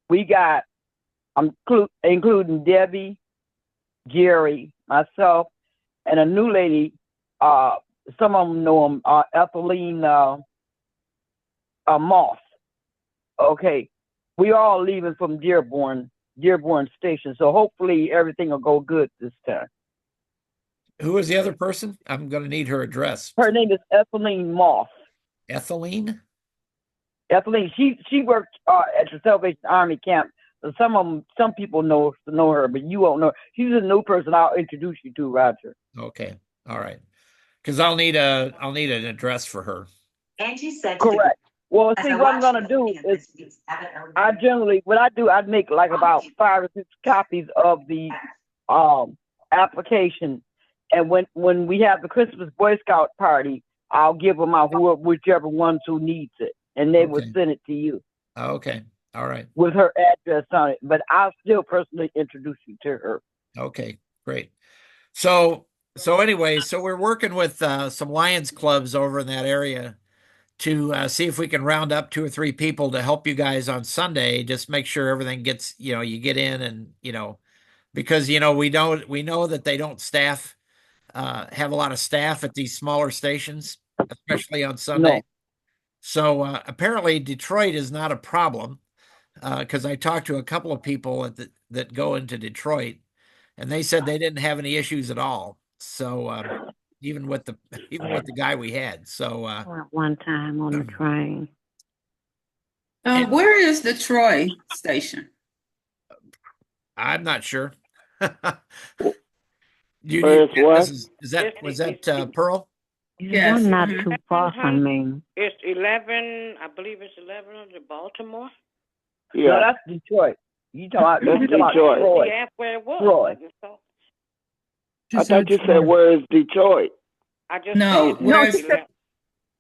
We got. I'm including Debbie, Jerry, myself, and a new lady. Some of them know him. Ethelene Moss. Okay, we all leaving from Dearborn Station, so hopefully everything will go good this time. Who is the other person? I'm going to need her address. Her name is Ethelene Moss. Ethelene. She worked at the Salvation Army camp. Some people know her, but you won't know. She's a new person. I'll introduce you to, Roger. Okay, all right. Because I'll need an address for her. Angie said correct. Well, see, what I'm gonna do is, I'd make like about 5 or 6 copies of the application, and when we have the Christmas Boy Scout party, I'll give them out whichever ones who needs it, and they will send it to you. Okay. All right. With her address on it, but I'll still personally introduce you to her. Okay, great. So anyway, we're working with some Lions clubs over in that area to see if we can round up 2 or 3 people to help you guys on Sunday. Just make sure everything gets, you get in, and because we know that they don't have a lot of staff at these smaller stations, especially on Sunday. No. So apparently Detroit is not a problem. Because I talked to a couple of people that go into Detroit, and they said they didn't have any issues at all. So even with the guy we had, so one time on the train. Where is the Troy station? I'm not sure. Was that Pearl? Yes, not too far from me. It's 11. I believe it's 11 of the Baltimore. Yeah, no, that's Detroit. You talking about Detroit? Troy. Yeah, where it was. Troy. I thought you said where is Detroit? I just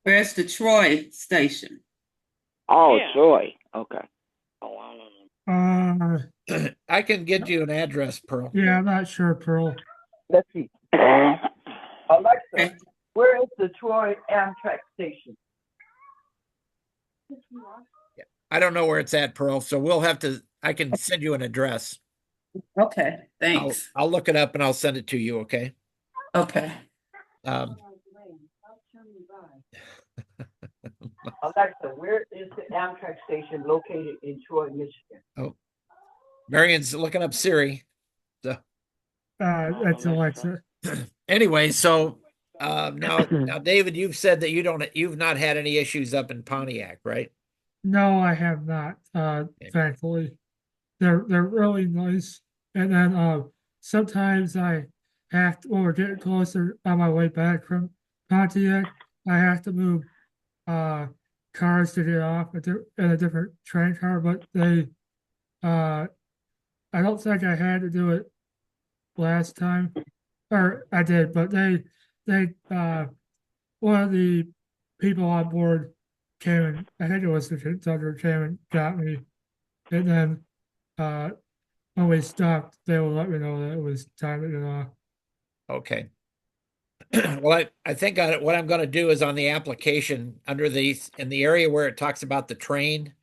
where's the Troy station? Oh, yeah. Troy. Okay. Oh, I don't know. I can get you an address, Pearl. Yeah, I'm not sure, Pearl. Let's see. Alexa, where is the Troy Amtrak station? I don't know where it's at, Pearl, so we'll have to, I can send you an address. Okay, thanks. I'll look it up and I'll send it to you, okay? Okay. Alexa, where is the Amtrak station located in Troy, Michigan? Oh, Marion's looking up Siri. So That's Alexa. anyway, so now David, you've said that you've not had any issues up in Pontiac, right? No, I have not. Thankfully, they're really nice. And then sometimes I have to, when we're getting closer on my way back from Pontiac, I have to move cars to get off in a different train car. But they, I don't think I had to do it last time, or I did. But they one of the people on board came and I think it was the conductor came and got me, and then when we stopped, they will let me know that it was time to get off. Okay. Well, I think what I'm going to do is on the application in the area where it talks about the train,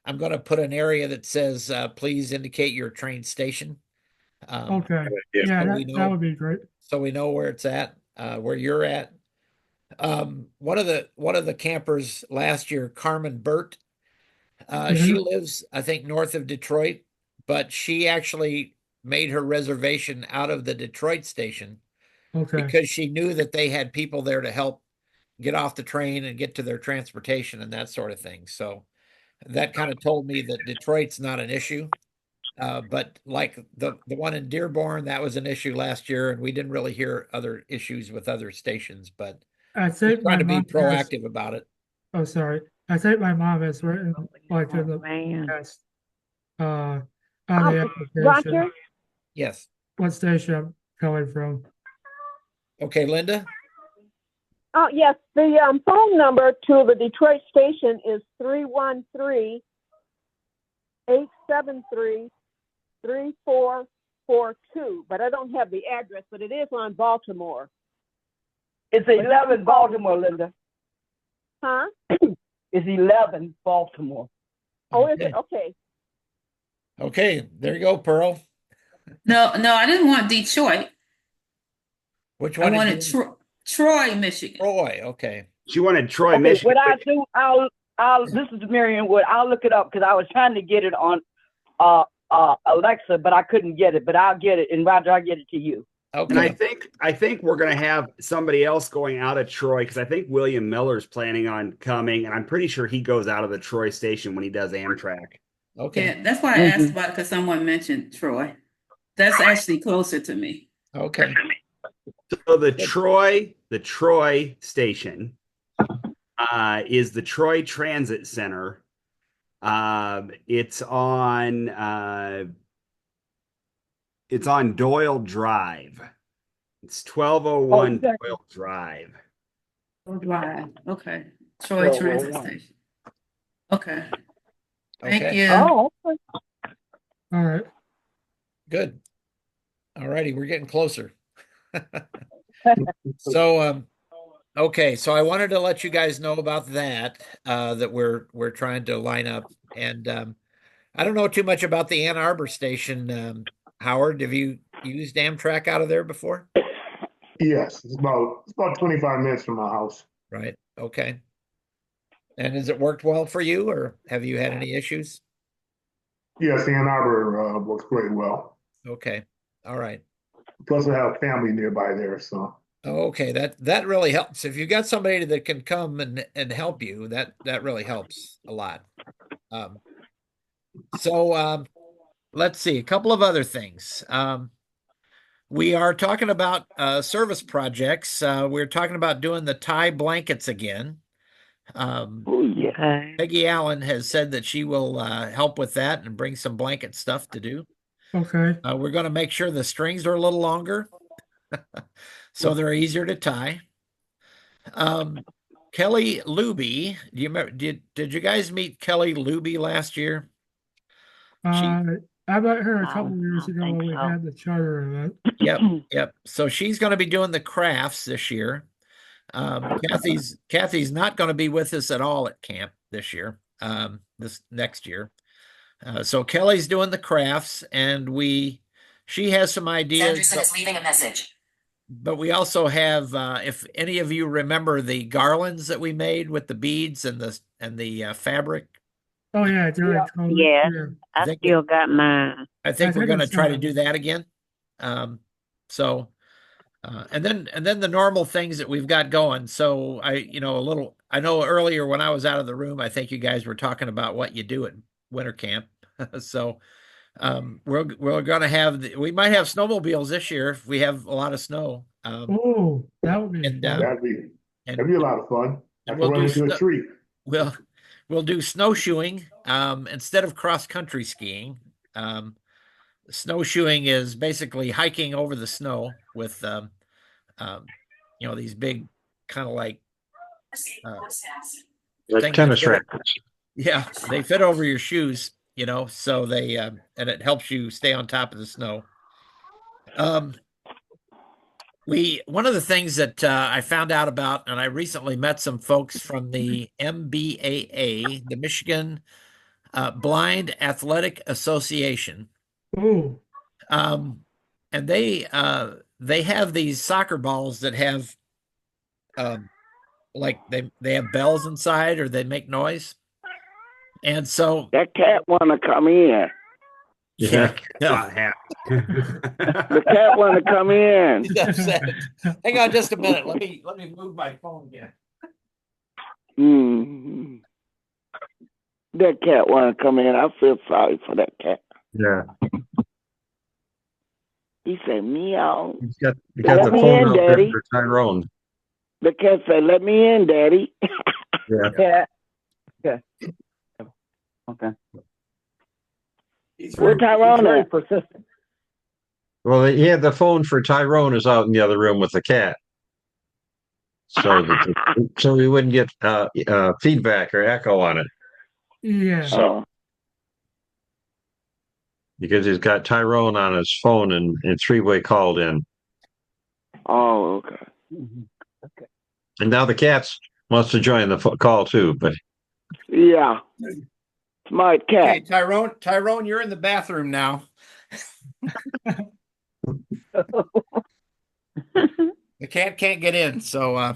I'm going to put an area that says, please indicate your train station. Okay. Yeah, that would be great. So we know where it's at, where you're at. One of the campers last year, Carmen Burt, she lives, I think, north of Detroit, but she actually made her reservation out of the Detroit station because she knew that they had people there to help get off the train and get to their transportation and that sort of thing. So that kind of told me that Detroit's not an issue. But like the one in Dearborn, that was an issue last year, and we didn't really hear other issues with other stations, but I think trying to be proactive about it. Oh, sorry. I think my mom has written like in the past on the application. Roger? Yes. What station I'm coming from? Okay, Linda. Oh, yes. The phone number to the Detroit station is 313-873-3442. But I don't have the address, but it is on Baltimore. It's 11 Baltimore, Linda. Huh? It's 11 Baltimore. Oh, is it? Okay. Okay, there you go, Pearl. No, I didn't want Detroit. Which one? I wanted Troy, Michigan. Troy, okay. She wanted Troy, Michigan. What I do, this is Marion Wood. I'll look it up because I was trying to get it on Alexa, but I couldn't get it. But I'll get it, and Roger, I'll get it to you. Okay. And I think we're going to have somebody else going out of Troy because I think William Miller's planning on coming, and I'm pretty sure he goes out of the Troy station when he does Amtrak. Okay. Yeah, that's why I asked about it because someone mentioned Troy. That's actually closer to me. Okay. So the Troy station is the Troy Transit Center. It's on Doyle Drive. It's 1201 Doyle Drive. Drive. Okay. Troy Transit Station. Okay. Thank you. Oh, okay. All right. Good. All righty, we're getting closer. So okay, so I wanted to let you guys know about that, that we're trying to line up. And I don't know too much about the Ann Arbor station. Howard, have you used Amtrak out of there before? Yes, it's about 25 minutes from my house. Right. Okay. And has it worked well for you, or have you had any issues? Yes, Ann Arbor works very well. Okay. All right. Plus, I have family nearby there, so. Okay, that really helps. If you got somebody that can come and help you, that really helps a lot. So let's see, a couple of other things. We are talking about service projects. We're talking about doing the tie blankets again. Peggy Allen has said that she will help with that and bring some blanket stuff to do. Okay. We're going to make sure the strings are a little longer so they're easier to tie. Kelly Luby, do you remember, did you guys meet Kelly Luby last year? I met her a couple of years ago when we had the charter event. Yep. So she's going to be doing the crafts this year. Kathy's not going to be with us at all at camp this year. this next year. So Kelly's doing the crafts, and she has some ideas. Sanderson is leaving a message. But we also have, if any of you remember the garlands that we made with the beads and the fabric. Oh yeah, Yeah, I still got mine. I think we're going to try to do that again. And then the normal things that we've got going. So I know earlier when I was out of the room, I think you guys were talking about what you do at winter camp. So we're going to have, we might have snowmobiles this year if we have a lot of snow. Oh, that would be that'd be a lot of fun. I can we'll run into a tree. We'll do snowshoeing instead of cross-country skiing. Snowshoeing is basically hiking over the snow with these big kind of like tennis rackets. Yeah, they fit over your shoes, so they and it helps you stay on top of the snow. One of the things that I found out about, and I recently met some folks from the MBAA, the Michigan Blind Athletic Association. Ooh. And they have these soccer balls that have like they have bells inside, or they make noise. And so that cat want to come in. Yeah. The cat want to come in. He's upset. Hang on just a minute. Let me move my phone again. That cat want to come in. I feel sorry for that cat. Yeah. He said, meow. You got the phone out there for Tyrone. The cat said, let me in, Daddy. Yeah. Yeah. Okay. Where Tyrone very at? persistent. Well, he had the phone for Tyrone is out in the other room with the cat. So we wouldn't get feedback or echo on it. Yeah. So, because he's got Tyrone on his phone and three-way called in. Oh, okay. Okay. And now the cats wants to join the call too, but yeah. Smart cat. Okay, Tyrone, you're in the bathroom now. The cat can't get in, so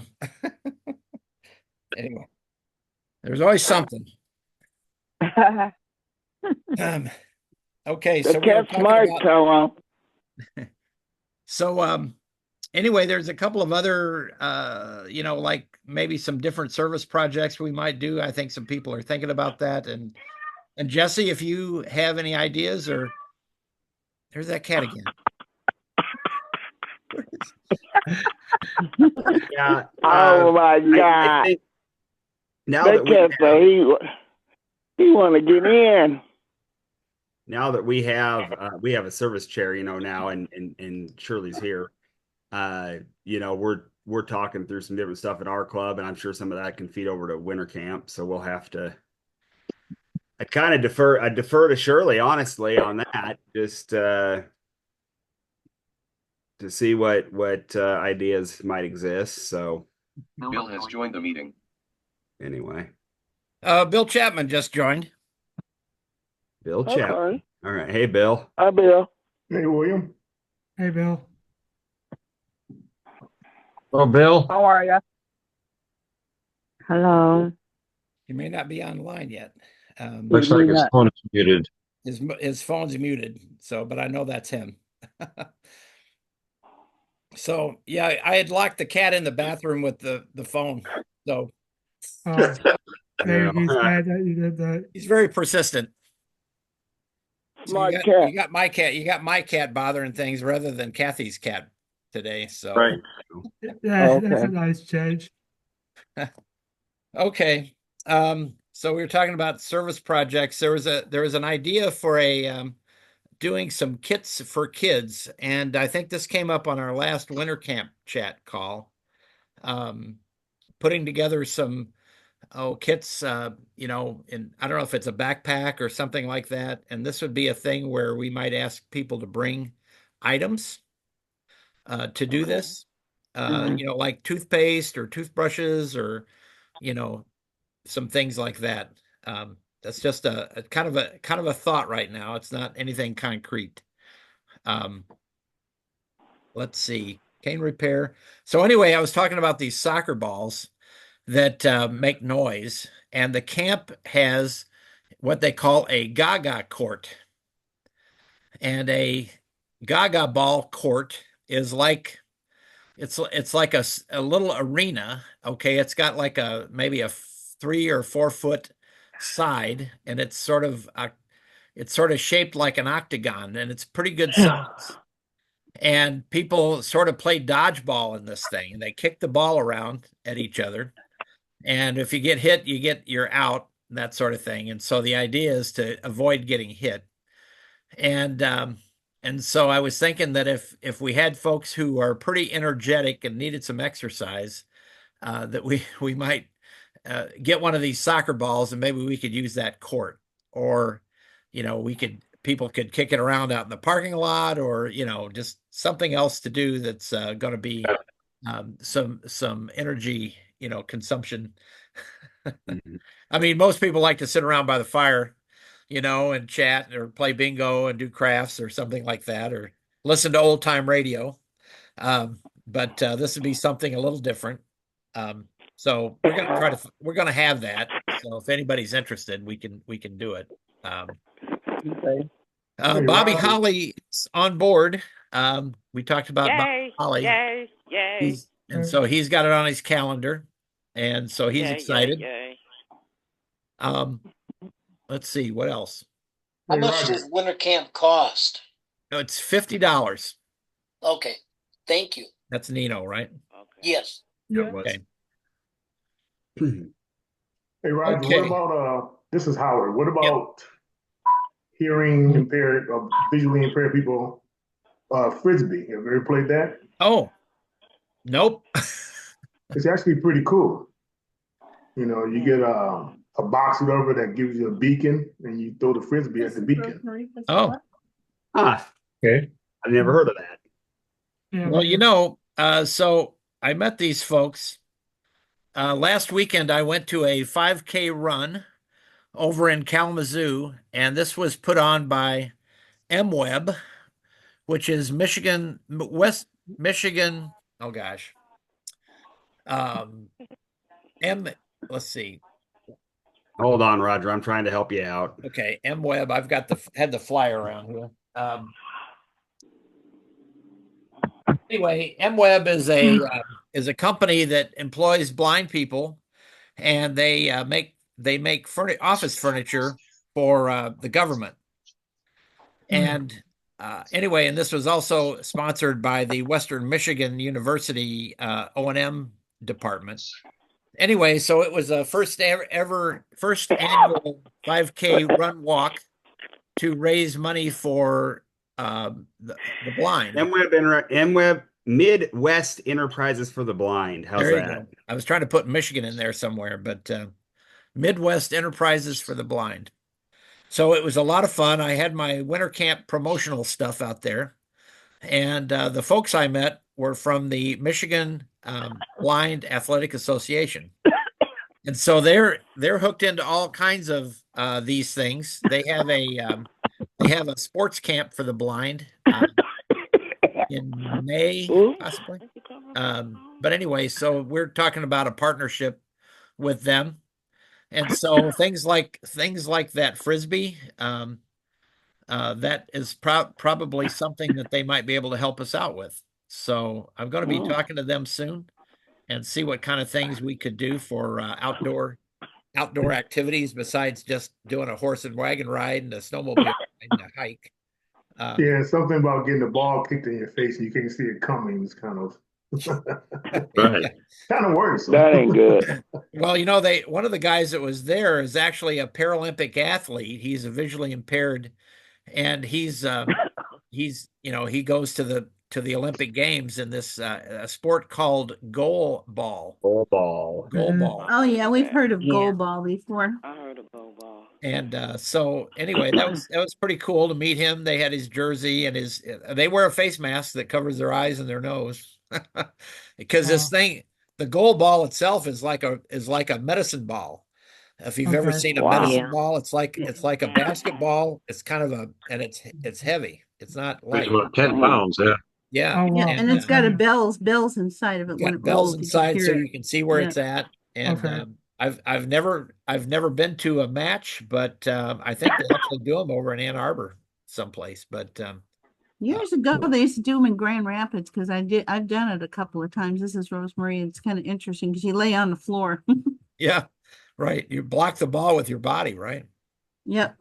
anyway, there's always something. Okay, The so cat's smart, Tyrone. So anyway, there's a couple of other like maybe some different service projects we might do. I think some people are thinking about that. And Jesse, if you have any ideas, or there's that cat again. Yeah. Oh my God! I think now that cat said he want to get in. Now that we have a service chair, now, and Shirley's here, we're talking through some different stuff at our club, and I'm sure some of that can feed over to winter camp. So we'll have to. I kind of defer to Shirley, honestly, on that, just to see what ideas might exist. So Bill has joined the meeting. Anyway, Bill Chapman just joined. Bill Chapman. Okay. All right. Hey, Bill. Hi, Bill. Hey, William. Hey, Bill. Oh, Bill. How are you? Hello. He may not be online yet. Looks like his phone is muted. His phone's muted. So, but I know that's him. So yeah, I had locked the cat in the bathroom with the phone. So he's glad that you did that. He's very persistent. So you got my cat. You got my cat bothering things rather than Kathy's cat today. So right. Yeah, that's a nice change. Okay. So we were talking about service projects. There was an idea for doing some kits for kids, and I think this came up on our last winter camp chat call. Putting together some kits, in I don't know if it's a backpack or something like that, and this would be a thing where we might ask people to bring items to do this, like toothpaste or toothbrushes or some things like that. That's just a kind of a thought right now. It's not anything concrete. Let's see, cane repair. So anyway, I was talking about these soccer balls that make noise, and the camp has what they call a Gaga court. And a Gaga ball court is like it's like a little arena. Okay, it's got like maybe a 3 or 4 foot side, and it's sort of shaped like an octagon, and it's pretty good size. And people sort of play dodgeball in this thing, and they kick the ball around at each other. And if you get hit, you're out, that sort of thing. And so the idea is to avoid getting hit. And so I was thinking that if we had folks who are pretty energetic and needed some exercise, that we might get one of these soccer balls, and maybe we could use that court, or people could kick it around out in the parking lot, or just something else to do that's going to be some energy consumption. I mean, most people like to sit around by the fire, and chat or play bingo and do crafts or something like that, or listen to old time radio. But this would be something a little different. So we're going to have that. So if anybody's interested, we can do it. Okay. Bobby Holly's on board. We talked about Bobby Yay, Holly. yay, yay. And so he's got it on his calendar. And so he's Yay, excited. yay, Let's see, what else? How much does winter camp cost? No, it's $50. Okay, thank you. That's Nino, right? Yes. Okay. Hey, Roger, Okay. what about, this is Howard, what about hearing impaired, visually impaired people, Frisbee? Have you ever played that? Oh, nope. It's actually pretty cool. You get a box or whatever that gives you a beacon, and you throw the Frisbee at the beacon. Oh. Okay. I've never heard of that. Well, so I met these folks. Last weekend, I went to a 5K run over in Kalamazoo, and this was put on by MWeb, which is West Michigan. Oh gosh. Let's see. Hold on, Roger. I'm trying to help you out. Okay, MWeb. I've got had the flyer around here. Anyway, MWeb is a company that employs blind people, and they make office furniture for the government. And anyway, and this was also sponsored by the Western Michigan University O&M department. Anyway, so it was a first annual 5K run walk to raise money for the blind. MWeb Midwest Enterprises for the Blind. How's There you that? go. I was trying to put Michigan in there somewhere, but Midwest Enterprises for the Blind. So it was a lot of fun. I had my winter camp promotional stuff out there, and the folks I met were from the Michigan Blind Athletic Association, and so they're hooked into all kinds of these things. They have a sports camp for the blind in May, possibly. But anyway, so we're talking about a partnership with them. And so things like that Frisbee, that is probably something that they might be able to help us out with. So I'm going to be talking to them soon and see what kind of things we could do for outdoor activities besides just doing a horse and wagon ride and a snowmobile ride and a hike. Yeah, something about getting the ball kicked in your face and you can't see it coming is kind of Right. kind of worrisome. That ain't good. Well, one of the guys that was there is actually a Paralympic athlete. He's a visually impaired, and he goes to the Olympic Games in this a sport called goal ball. Goal ball. Oh yeah, we've heard of goal ball before. I heard of goal ball. And so anyway, that was pretty cool to meet him. They had his jersey and they wear a face mask that covers their eyes and their nose because this thing, the goal ball itself is like a medicine ball. If you've ever Okay. seen a Wow. medicine Yeah. ball, it's like a basketball. It's kind of and it's heavy. It's not Weighs light. about 10 pounds, yeah. Yeah. Oh, wow. Yeah, and it's got a Okay. bells inside of it when Got it bells rolls. You can inside hear so it. you can see where Yeah. it's at. And Okay. I've never been to a match, but I think they actually do them over in Ann Arbor someplace. But Years ago, they used to do them in Grand Rapids because I've done it a couple of times. This is Rosemary. It's kind of interesting because you lay on the floor. yeah, right. You block the ball with your body, right? Yep.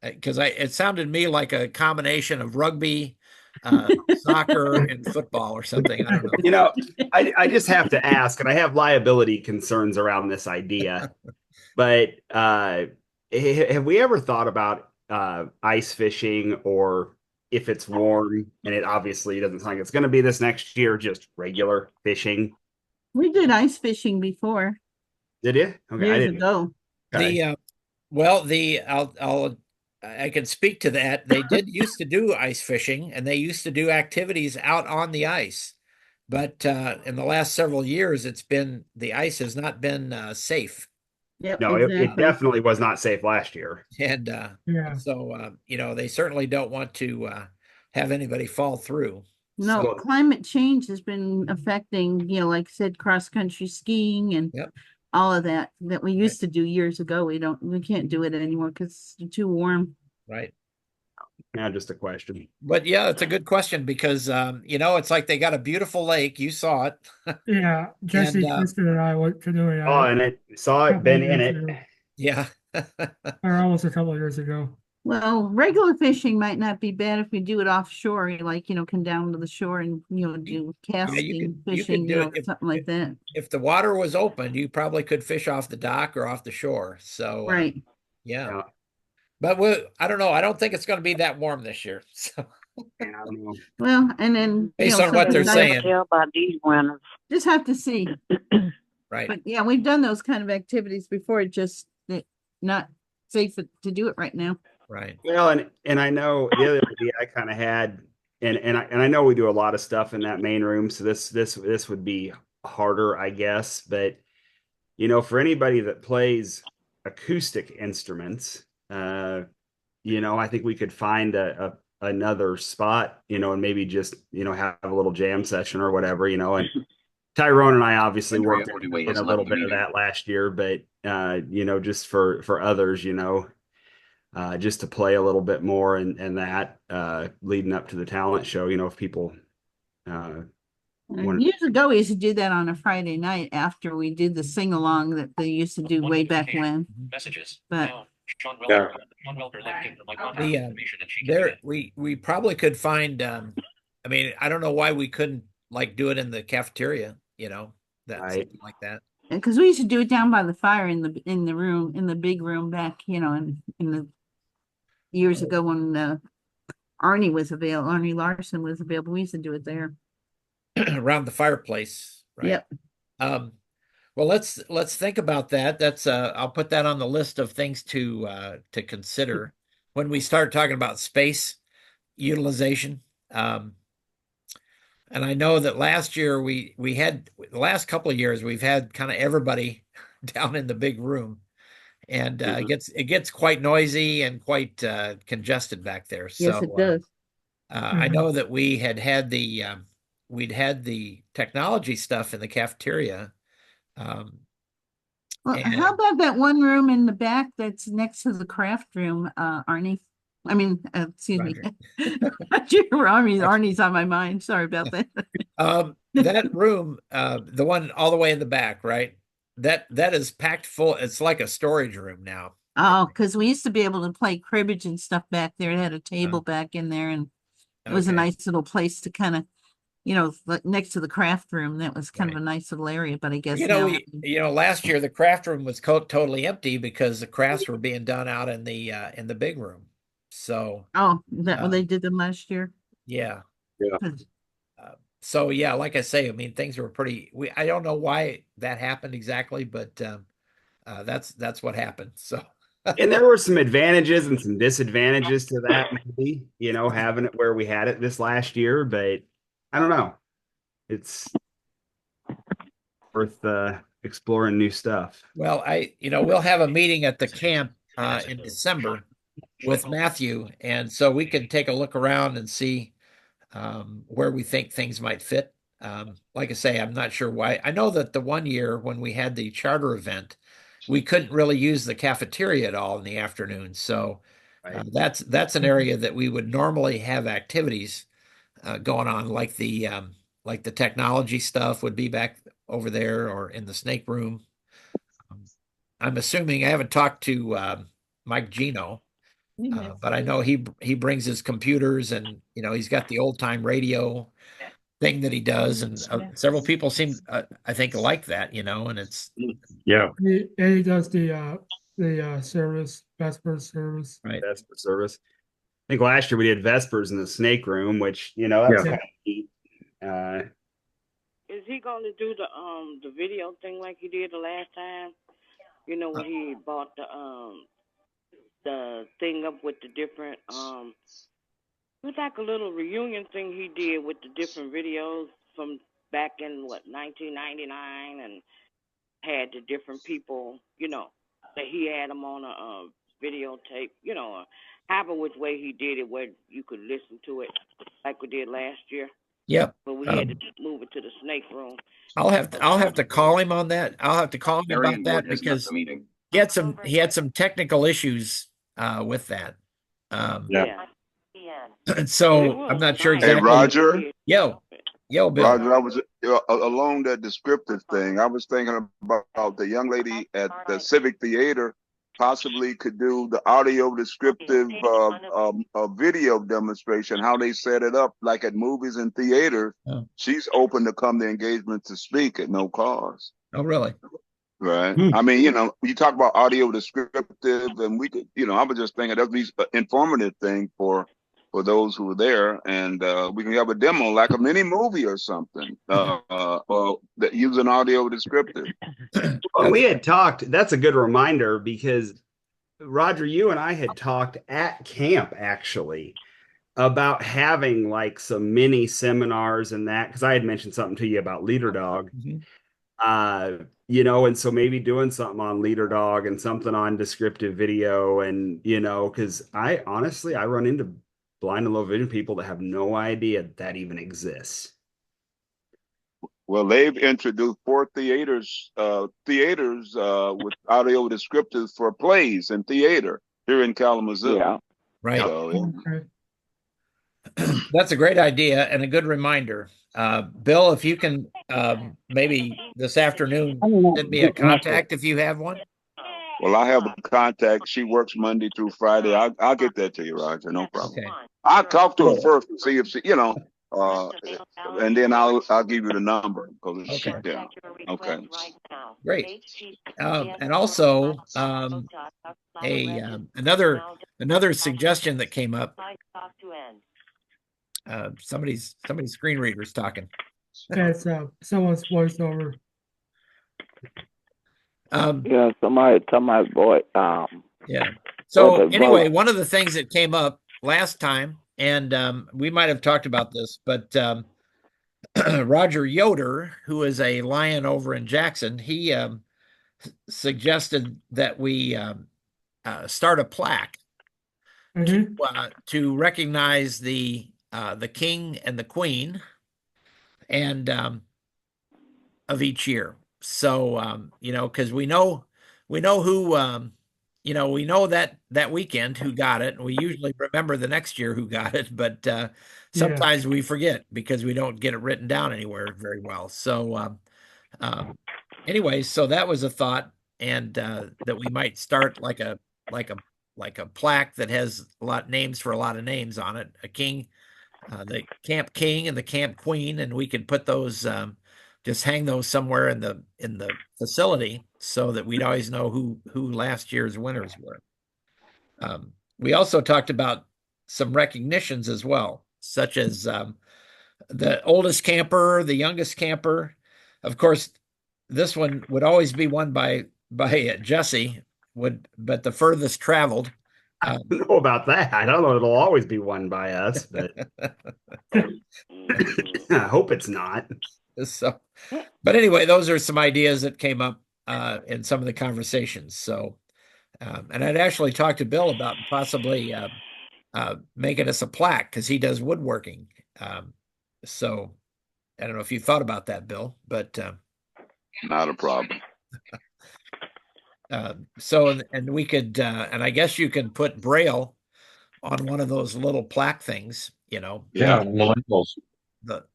Because it sounded to me like a combination of rugby, soccer, and football or something. I don't know. You know, I just have to ask, and I have liability concerns around this idea, but have we ever thought about ice fishing, or if it's warm and it obviously doesn't sound like it's going to be this next year, just regular fishing? We did ice fishing before Did you? Okay, I years didn't. ago. Okay. I can speak to that. They did used to do ice fishing, and they used to do activities out on the ice. But in the last several years, the ice has not been safe. Yep, No, it exactly. definitely was not safe last year. And Yeah. so, they certainly don't want to have anybody fall through. No, So, climate change has been affecting, like I said, cross-country skiing and Yep. all of that we used to do years ago. We can't do it anymore because it's too warm. right. Now, just a question. But yeah, it's a good question because, it's like they got a beautiful lake. You saw it. Yeah. Jesse, And, Kristen, and I went canoeing Oh, on and it it saw a it, couple been of in years it. ago, Yeah. or almost a couple of years ago. Well, regular fishing might not be bad if we do it offshore, come down to the shore and, do casting, you could fishing, do it something like that. If the water was open, you probably could fish off the dock or off the shore. So, Right. yeah. But I don't know. I don't think it's going to be that warm this year. So, I don't know. Well, and then, based on what they're saying, Tell about these winters. just have to see. right? But yeah, we've done those kind of activities before. Not safe to do it right now. Right. Well, and I know the other idea I kind of had, and I know we do a lot of stuff in that main room, so this would be harder, I guess. But for anybody that plays acoustic instruments, I think we could find another spot, and maybe just have a little jam session or whatever, and Tyrone and I obviously Andrea worked Ordway in has a left little the bit of meeting. that last year, but just for others, just to play a little bit more and that leading up to the talent show, if people Years ago, we used to do that on a Friday night after we did the sing along that they used to do way back when. Messages. But Yeah. We probably could find. I don't know why we couldn't do it in the cafeteria. Something like that. because we used to do it down by the fire in the room, in the big room back, in the years ago when Arnie Larson was available. We used to do it there. Around the fireplace, right? Yep. Well, let's think about that. That's I'll put that on the list of things to consider when we start talking about space utilization. And I know that last year we had the last couple of years we've had kind of everybody down in the big room, and it gets quite noisy and quite congested back there. Yes, So it does. I know that we'd had the technology stuff in the cafeteria. Well, and- how about that one room in the back that's next to the craft room, Arnie? I mean, excuse me. Arnie's on my mind. Sorry about that. That room, the one all the way in the back, right? That is packed full. It's like a storage room now. Oh, because we used to be able to play cribbage and stuff back there. It had a table back in there, and it was a Okay. nice little place to kind of, like next to the craft room. That was kind of a nice little area. But I guess now, Last year the craft room was totally empty because the crafts were being done out in the big room. So is that what they did them last year? yeah. Yeah. So yeah, like I say, things were pretty. I don't know why that happened exactly, but that's what happened. So And there were some advantages and some disadvantages to that, maybe, having it where we had it this last year, but I don't know. It's worth exploring new stuff. Well, we'll have a meeting at the camp in December with Matthew, and so we can take a look around and see where we think things might fit. Like I say, I'm not sure why. I know that the one year when we had the charter event, we couldn't really use the cafeteria at all in the afternoon. So that's an area that we would normally have activities going on, like the technology stuff would be back over there or in the snake room. I'm assuming, I haven't talked to Mike Gino, but I know he brings his computers, and he's got the old time radio thing that he does, and several people seem I think like that, and it's He does the service, Vesper service. Right. Vesper service. I think last year we did Vespers in the snake room, which that's kind of neat. Is he going to do the video thing like he did the last time? When he bought the thing up with the different it was like a little reunion thing he did with the different videos from back in 1999, and had the different people, that he had them on a videotape, however which way he did it, where you could listen to it like we did last year. Yep. But we had to move it to the snake room. I'll have to call him on that. I'll have to call him about that, because he had some technical issues with that. And so I'm not sure exactly. Hey, Roger. Yo, Bill. Roger, I was along that descriptive thing. I was thinking about the young lady at the Civic Theater possibly could do the audio descriptive video demonstration, how they set it up, like at movies and theaters. Oh. She's open to come to engagement to speak at no cost. Oh, really? Right. I mean, you talk about audio descriptive, and we could, I was just thinking that'd be an informative thing for those who are there, and we can have a demo like a mini movie or something, or using audio descriptive. Well, we had talked. That's a good reminder, because Roger, you and I had talked at camp actually about having like some mini seminars and that, because I had mentioned something to you about Leader Dog. And so maybe doing something on Leader Dog and something on descriptive video, and because I run into blind and low vision people that have no idea that even exists. Well, they've introduced 4 theaters with audio descriptors for plays and theater here in Kalamazoo. Yeah. Right. So, That's a great idea and a good reminder. Bill, if you can maybe this afternoon send me a contact if you have one. Well, I have a contact. She works Monday through Friday. I'll get that to you, Roger. No problem. Okay. I'll talk to her first and see if she, and then I'll give you the number. Okay. Yeah. Okay. Great. And also another suggestion that came up. Somebody's screen reader's talking. That's someone's voiceover. Somebody tell my boy. Yeah. So anyway, one of the things that came up last time, and we might have talked about this, but Roger Yoder, who is a Lion over in Jackson, he suggested that we start a plaque to recognize the king and the queen, and of each year. So because we know who we know that weekend who got it, and we usually remember the next year who got it, but sometimes we forget because we don't get it written down anywhere very well. So anyway, so that was a thought, and that we might start like a plaque that has names for a lot of names on it. A king, the Camp King and the Camp Queen, and we could put those just hang those somewhere in the facility so that we'd always know who last year's winners were. We also talked about some recognitions as well, such as the oldest camper, the youngest camper. Of course, this one would always be won by Jesse, but the furthest traveled. I don't know about that. I don't know. It'll always be won by us, but I hope it's not. So, but anyway, those are some ideas that came up in some of the conversations. So, and I'd actually talked to Bill about possibly making us a plaque because he does woodworking. So I don't know if you thought about that, Bill, but Not a problem. so and we could and I guess you can put Braille on one of those little plaque things, you know. Yeah, millennials.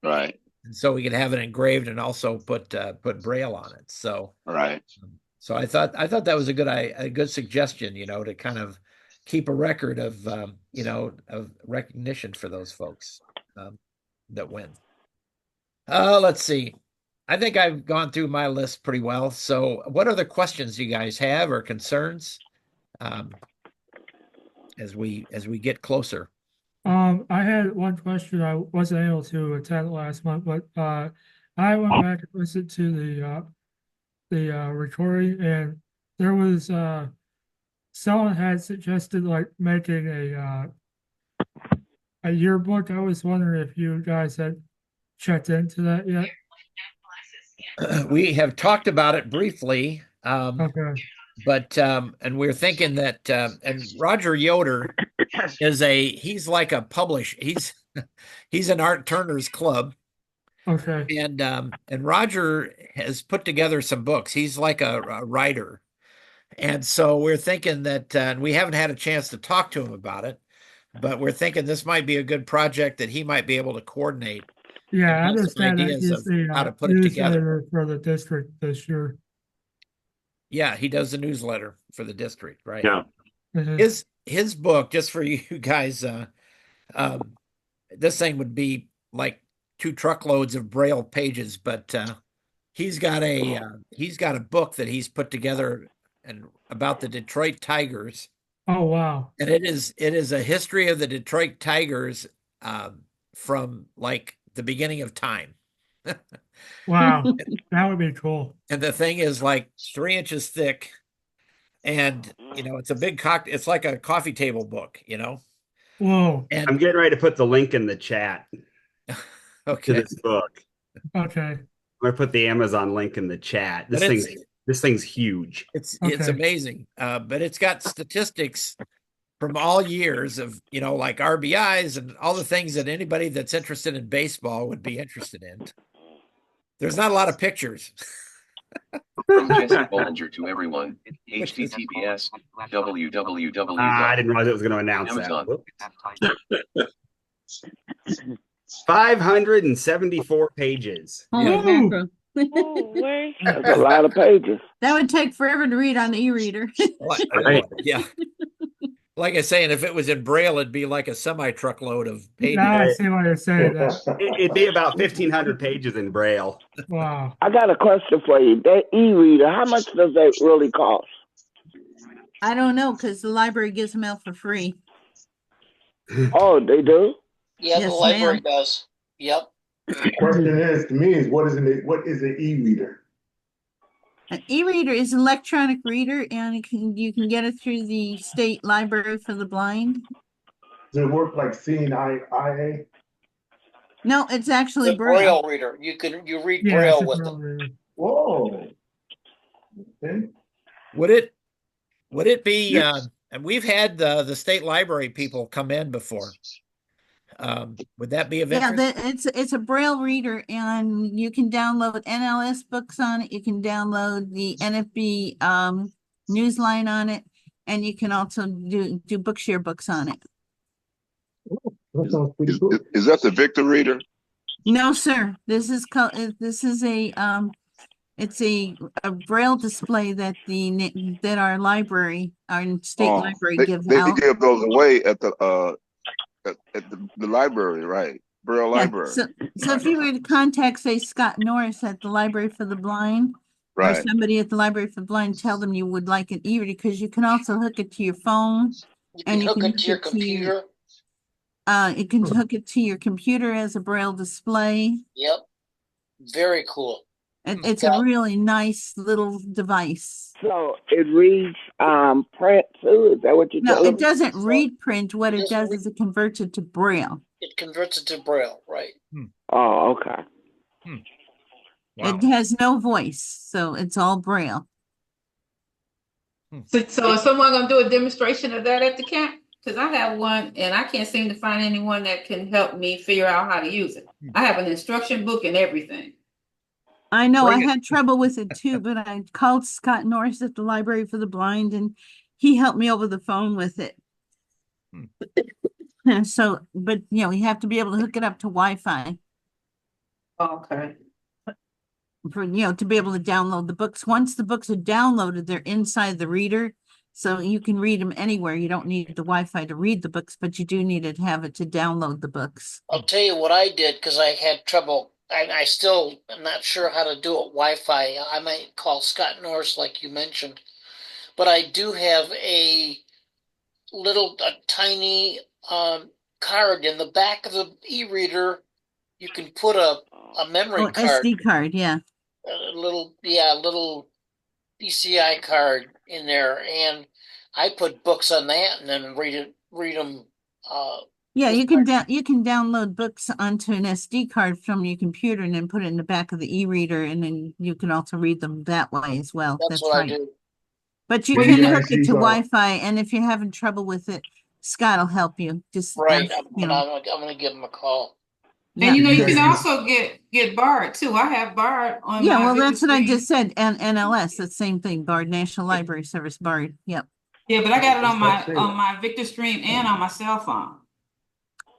Right. And so we could have it engraved and also put Braille on it. So Right. So I thought that was a good suggestion, you know, to kind of keep a record of you know, of recognition for those folks that win. Let's see. I think I've gone through my list pretty well. So what other questions you guys have or concerns as we get closer? I had one question. I wasn't able to attend last month, but I went back and listened to the recording, and there was someone had suggested like making a yearbook. I was wondering if you guys had checked into that yet. We have talked about it briefly. Okay. But and we're thinking that and Roger Yoder he's like a he's an Art Turner's Club. Okay. And Roger has put together some books. He's like a writer. And so we're thinking that and we haven't had a chance to talk to him about it, but we're thinking this might be a good project that he might be able to coordinate. Yeah, I and have some understand that ideas he's of the how to put it together. newsletter for the district this year. Yeah, he does the newsletter for the district, right? Yeah. Mhm. His book, just for you guys, this thing would be like 2 truckloads of Braille pages, but he's got a book that he's put together and about the Detroit Tigers. Oh wow. And it is a history of the Detroit Tigers from like the beginning of time. Wow. That would be cool. And the thing is like 3 inches thick. And, you know, it's a big it's like a coffee table book, you know? Whoa. And I'm getting ready to put the link in the chat okay. to this book. Okay. I'm going to put the Amazon link in the chat. But This thing's huge. It's Okay. amazing. But it's got statistics from all years of, you know, like RBIs and all the things that anybody that's interested in baseball would be interested in. There's not a lot of pictures. From Jesse Bollinger to everyone, https www. I didn't realize it was going to announce Amazon. that. 574 pages. Holy mackerel. That's a lot of pages. That would take forever to read on the e-reader. Yeah. Like I say, and if it was in Braille, it'd be like a semi-truckload of pages. Now I see why you're saying that. It'd be about 1,500 pages in Braille. Wow. I got a question for you. That e-reader, how much does that really cost? I don't know, because the library gives them out for free. Oh, they do? Yeah, Yes, the library ma'am. does. Yep. The question is, to me, is what is an e-reader? An e-reader is an electronic reader, and you can get it through the State Library for the Blind. Does it work like seeing IA? No, it's actually The Braille. Braille reader. You read Yeah, Braille it's a with Braille it. reader. Whoa. Okay. Would it be and we've had the State Library people come in before. Would that be of Yeah, interest? it's a Braille reader, and you can download NLS books on it. You can download the NFB Newsline on it, and you can also do Bookshare books on it. That sounds pretty cool. Is that the Victor Reader? No, sir. This is it's a Braille display that our library, our state library gives they out. give those away at the library, right? Braille Yeah, Library. so if you were to contact, say, Scott Norris at the Library for the Blind, or Right. somebody at the Library for the Blind, tell them you would like an e-reader, because you can also hook it to your phone. You And can hook it to your computer. You can hook it to your computer as a Braille display. Yep. Very cool. It's a really nice little device. So it reads print too? Is that what you're No, telling it me? doesn't read print. What it doesn't does is it converts it to Braille. It converts it to Braille, right? Oh, okay. It has no voice, so it's all Braille. So is someone gonna do a demonstration of that at the camp? Because I have one and I can't seem to find anyone that can help me figure out how to use it. I have an instruction book and everything. I know I had trouble with it too, but I called Scott Norris at the Library for the Blind and he helped me over the phone with it. So, but you have to be able to hook it up to Wi-Fi. Okay. For, to be able to download the books. Once the books are downloaded, they're inside the reader. So you can read them anywhere. You don't need the Wi-Fi to read the books, but you do need to have it to download the books. I'll tell you what I did because I had trouble. I still am not sure how to do it Wi-Fi. I might call Scott Norris like you mentioned, but I do have a tiny card in the back of the e-reader. You can put a memory card, SD card, yeah. A little PCI card in there, and I put books on that and then read them. Yeah, you can download books onto an SD card from your computer and then put it in the back of the e-reader, and then you can also read them that way as well. That's what right. I do. But you can hook it to Wi-Fi, and if you're having trouble with it, Scott will help you. Just right. I'm gonna give him a call. And you can also get BARD too. I have BARD on. Yeah, well, that's what I just said. And NLS, the same thing. BARD, National Library Service, BARD. Yep. Yeah, but I got it on my Victor Stream and on my cell phone.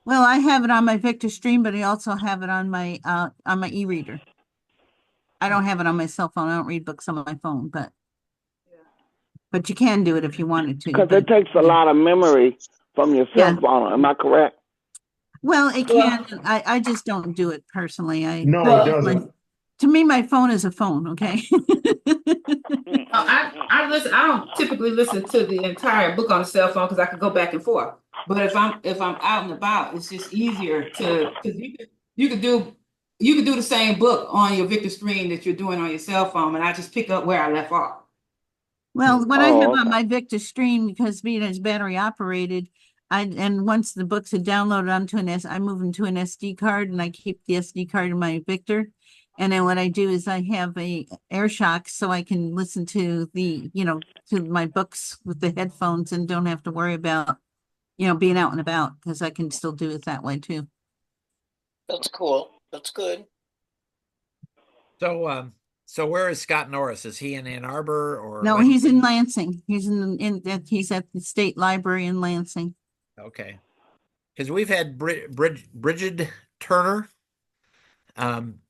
Well, I have it on my Victor Stream, but I also have it on my e-reader. I don't have it on my cell phone. I don't read books on my phone, but you can do it if you wanted to. Because it takes a lot of memory from your cell phone. Am I correct? Well, it can. I just don't do it personally. No, it doesn't. To me, my phone is a phone. Okay. I listen. I don't typically listen to the entire book on the cell phone because I could go back and forth. But if I'm out and about, it's just easier because you could do the same book on your Victor Stream that you're doing on your cell phone, and I just pick up where I left off. Well, what I have on my Victor Stream, because being as battery operated, and once the books are downloaded onto I move them to an SD card, and I keep the SD card in my Victor. And then what I do is I have a AirShock so I can listen to to my books with the headphones and don't have to worry about, being out and about, because I can still do it that way too. That's cool. That's good. So, so where is Scott Norris? Is he in Ann Arbor or? No, he's in Lansing. He's he's at the State Library in Lansing. Okay. Because we've had Bridget Turner.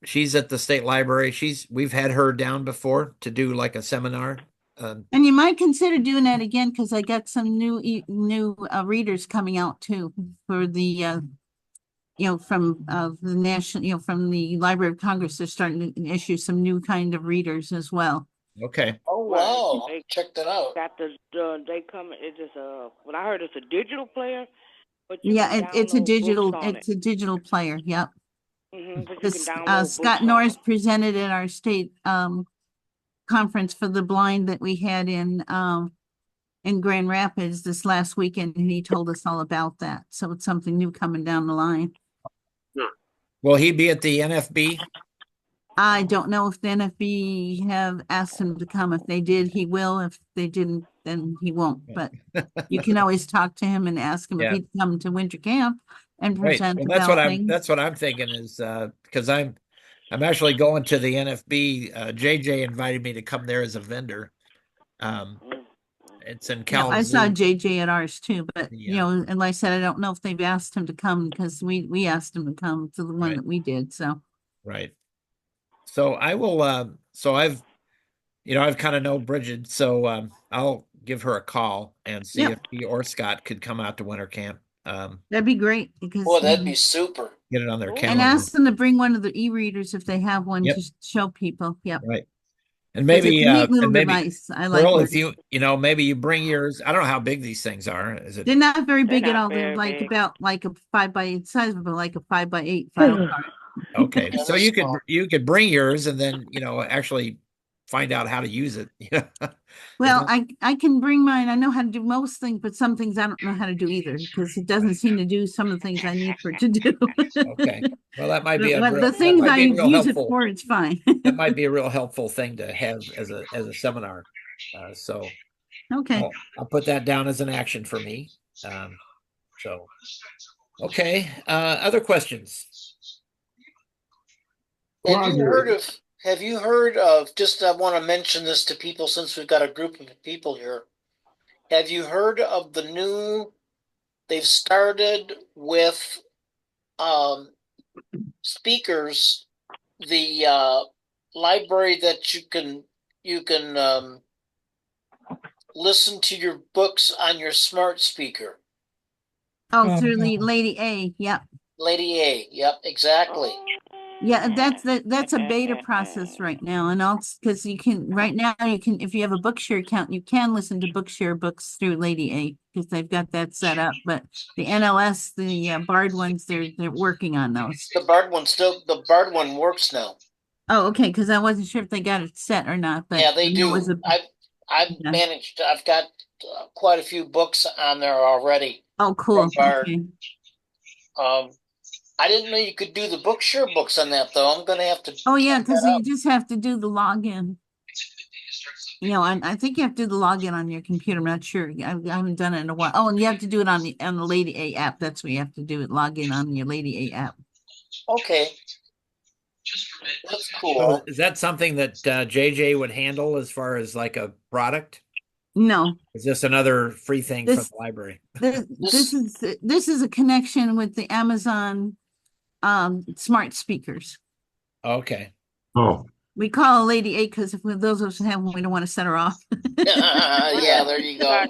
She's at the State Library. We've had her down before to do like a seminar. And you might consider doing that again, because I got some new readers coming out too for the from the national, from the Library of Congress. They're starting to issue some new kind of readers as well. Okay. Oh wow! Check that out. Got they come. It's just what I heard, it's a digital player. But it's a digital player. Yep. Scott Norris presented at our state conference for the blind that we had in Grand Rapids this last weekend, and he told us all about that. So it's something new coming down the line. Will he be at the NFB? I don't know if the NFB have asked him to come. If they did, he will. If they didn't, then he won't. But you can always talk to him and ask him if he'd come to winter camp and present. Well, that's what I'm thinking is because I'm actually going to the NFB. JJ invited me to come there as a vendor. It's in Kalamazoo. I saw JJ at ours too, but and like I said, I don't know if they've asked him to come, because we asked him to come to the one that we did. So right. So I will. So I've kind of know Bridget, so I'll give her a call and see if he or Scott could come out to winter camp. That'd be great, because that'd be super. Get it on their calendar and ask them to bring one of the e-readers if they have one to show people. Yep. Right. And maybe, device. I like Pearl, if maybe you bring yours. I don't know how big these things are. Is it? They're not very big at all. They're like about like a 5x8 size, but like a 5x8 file card. Okay, so you could bring yours and then actually find out how to use it. Well, I can bring mine. I know how to do most things, but some things I don't know how to do either because it doesn't seem to do some of the things I need for it to do. Okay. Well, that might be The things I use it for, it's fine. That might be a real helpful thing to have as a seminar. So okay, I'll put that down as an action for me. Okay. Other questions? Have you heard of, just I want to mention this to people since we've got a group of people here. Have you heard of they've started with speakers, the library that you can listen to your books on your smart speaker. Oh, through the Lady A, yep. Lady A, yep, exactly. Yeah, that's a beta process right now, and also because you can if you have a Bookshare account, you can listen to Bookshare books through Lady A because they've got that set up. But the NLS, the Bard ones, they're working on those. The Bard one works now. Oh, okay, because I wasn't sure if they got it set or not. But yeah, they do. I've managed. I've got quite a few books on there already. Oh, cool. Okay. I didn't know you could do the Bookshare books on that though. I'm gonna have to. Oh yeah, because you just have to do the login. I think you have to do the login on your computer. I'm not sure. I haven't done it in a while. Oh, and you have to do it on the Lady A app. That's where you have to do it. Log in on your Lady A app. Okay. That's cool. So is that something that JJ would handle as far as like a product? No. Is this another free thing from the library? This is a connection with the Amazon smart speakers. Okay. Oh. We call her Lady A because if those of us have one, we don't want to set her off. Yeah, there you go.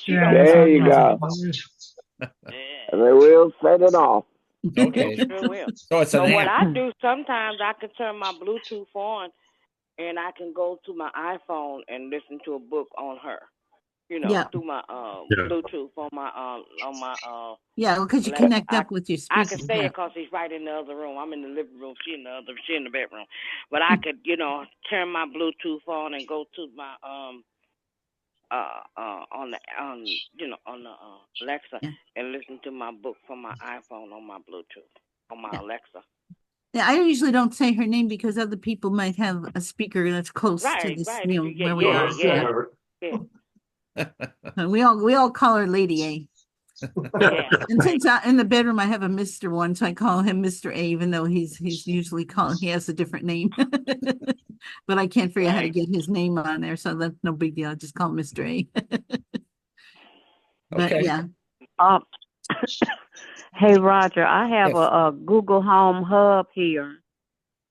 There you go. They will set it off. Okay. Sure will. So what I do sometimes, I can turn my Bluetooth on, and I can go to my iPhone and listen to a book on her. Through my Bluetooth on my yeah, because you connect up with your speaker. I can say it because he's right in the other room. I'm in the living room. She in the bedroom. But I could, turn my Bluetooth on and go to my on the Alexa and listen to my book from my iPhone on my Bluetooth on my Alexa. Yeah, I usually don't say her name because other people might have a speaker that's close to this, where we are. Yeah. We all call her Lady A. And since in the bedroom I have a Mr. one, so I call him Mr. A, even though he's usually he has a different name. But I can't figure out how to get his name on there, so that's no big deal. I just call him Mr. A. But Okay. yeah. Hey Roger, I have a Google Home Hub here.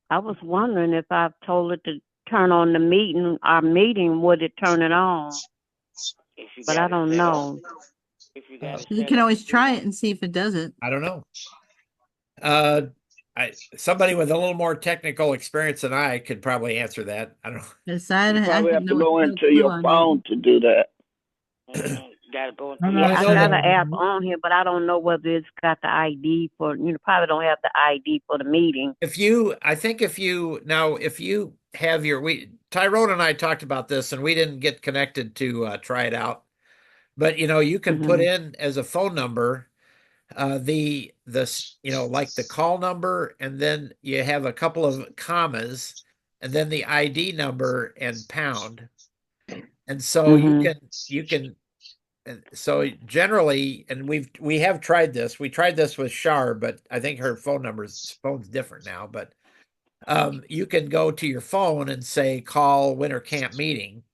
I was wondering if I told it to turn on our meeting, would it turn it on? But I don't know. You can always try it and see if it does it. I don't know. Somebody with a little more technical experience than I could probably answer that. I don't know. Yes, You probably have to go into your phone to do that. Gotta go. Yeah, I got an app on here, but I don't know whether it's got the ID for. Probably don't have the ID for the meeting. If you have Tyrone and I talked about this, and we didn't get connected to try it out. But you can put in as a phone number like the call number, and then you have a couple of commas, and then the ID number and pound. And so you can. And so generally, and we have tried this. We tried this with Shar, but I think her phone's different now. But you can go to your phone and say call winter camp meeting.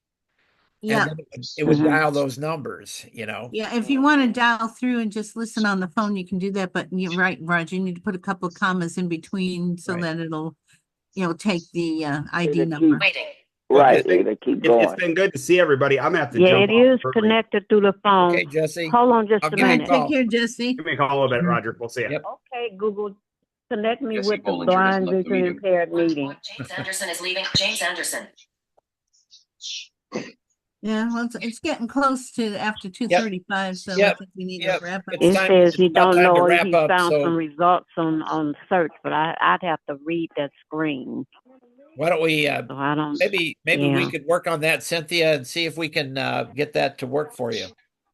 Yeah, and then it would dial those numbers. Yeah, if you want to dial through and just listen on the phone, you can do that. But you're right, Roger. You need to put a couple of commas in between so that it'll, take the ID number. Right, they keep going. It's been good to see everybody. I'm gonna have to Yeah, jump it is off connected through the phone. Okay, Jesse. Hold on just a minute. Take care, Jesse. Give me a call a little bit, Roger. We'll see you. Yep. Okay, Google, connect me Jesse with the Bollinger has blind left the vision meeting. impaired meeting. James Anderson is leaving. James Anderson. Yeah, well, it's getting close to after 2:35, so I think we need to wrap up. It says he about don't time to know if wrap he up, found so- some results on search, but I'd have to read that screen. Why don't we, So I don't. maybe we Yeah. could work on that, Cynthia, and see if we can get that to work for you.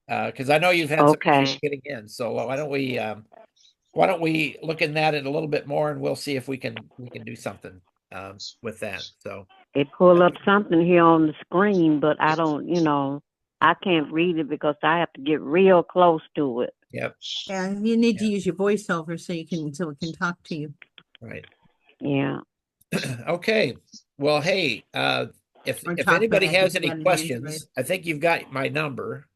Because I know you've had some issues Okay. getting in. So why don't we look in that a little bit more, and we'll see if we can do something with that. So It pull up something here on the screen, but I don't, I can't read it because I have to get real close to it. yep, Yeah, you need to use your voiceover so we can talk to you. right. Yeah. Okay. Well, hey, if Or if talk anybody about it, has if you any wanna use it, questions, I think you've got my number.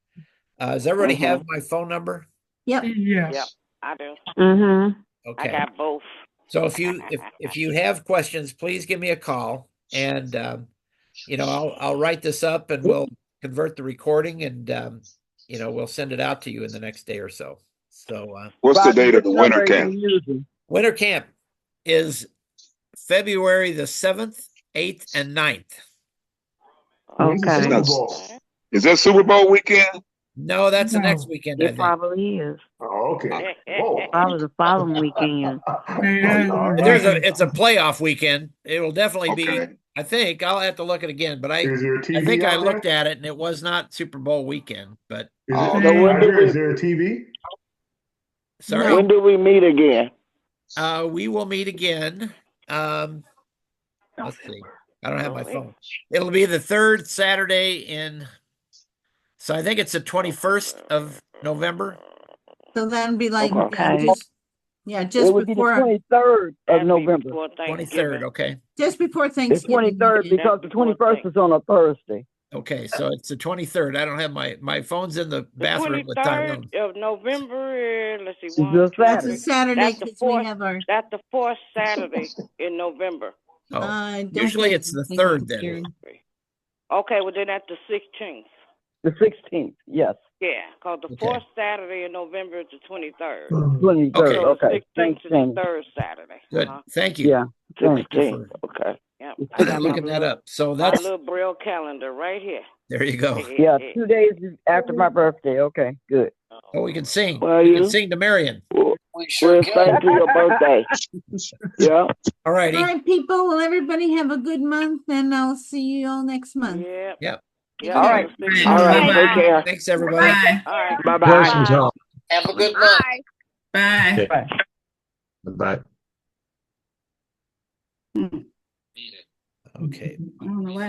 Does everybody have my phone number? Yep. Yes. Yep, I do. Mm-hmm. Okay. I got both. So if you have questions, please give me a call, and I'll write this up, and we'll convert the recording, and we'll send it out to you in the next day or so. So What's the date of the winter camp? winter camp is February the 7th, 8th, and 9th. Okay. Is that Super Bowl weekend? No, that's the No. next weekend, I It think. probably is. Oh, okay. Probably the following weekend. It's a playoff weekend. It will definitely be. Okay. I think I'll have to look at it again, but Is there a I TV think I out there? looked at it, and it was not Super Bowl weekend. But Is there a TV? sorry, When do we meet again? we will meet again. Let's see. I don't have my phone. It'll be the third Saturday in. So I think it's the 21st of November. So that'd be like Okay. just It would be the before 23rd of November. 23rd. Okay. just before The Thanksgiving. 23rd because the 21st is on a Thursday. Okay. So it's the 23rd. I don't have my phone's in the bathroom with 23rd Tyrone. of November. Let's see. It's One, a two, That's a three. Saturday That's the because we fourth. have our. That's the fourth Saturday in November. Oh, I don't usually think it's the we third have then. Jerry. Okay, well then that's the 16th. The 16th, yes. Yeah, because the fourth Saturday in November is the 23rd. 23rd, Okay. okay. 16th is the third Saturday. Good. Uh-huh. Thank you. Yeah, Thank you 16th, okay. Yep. I got Looking that up. So my that's little braille calendar right here. there. You go. Yeah, 2 days after my birthday, okay, good. Oh, we can sing. Well, We you- can sing to Marion. We sure thank you your birthday. Yeah. All righty. All right, people. Well, everybody have a good month, and I'll see you all next month. Yep. Yep. Yeah, All right. All right. Take care. Thanks, everybody. Bye. All right. Bye bye. Blessings all. Have a good month. Bye. Bye. Okay. I don't know why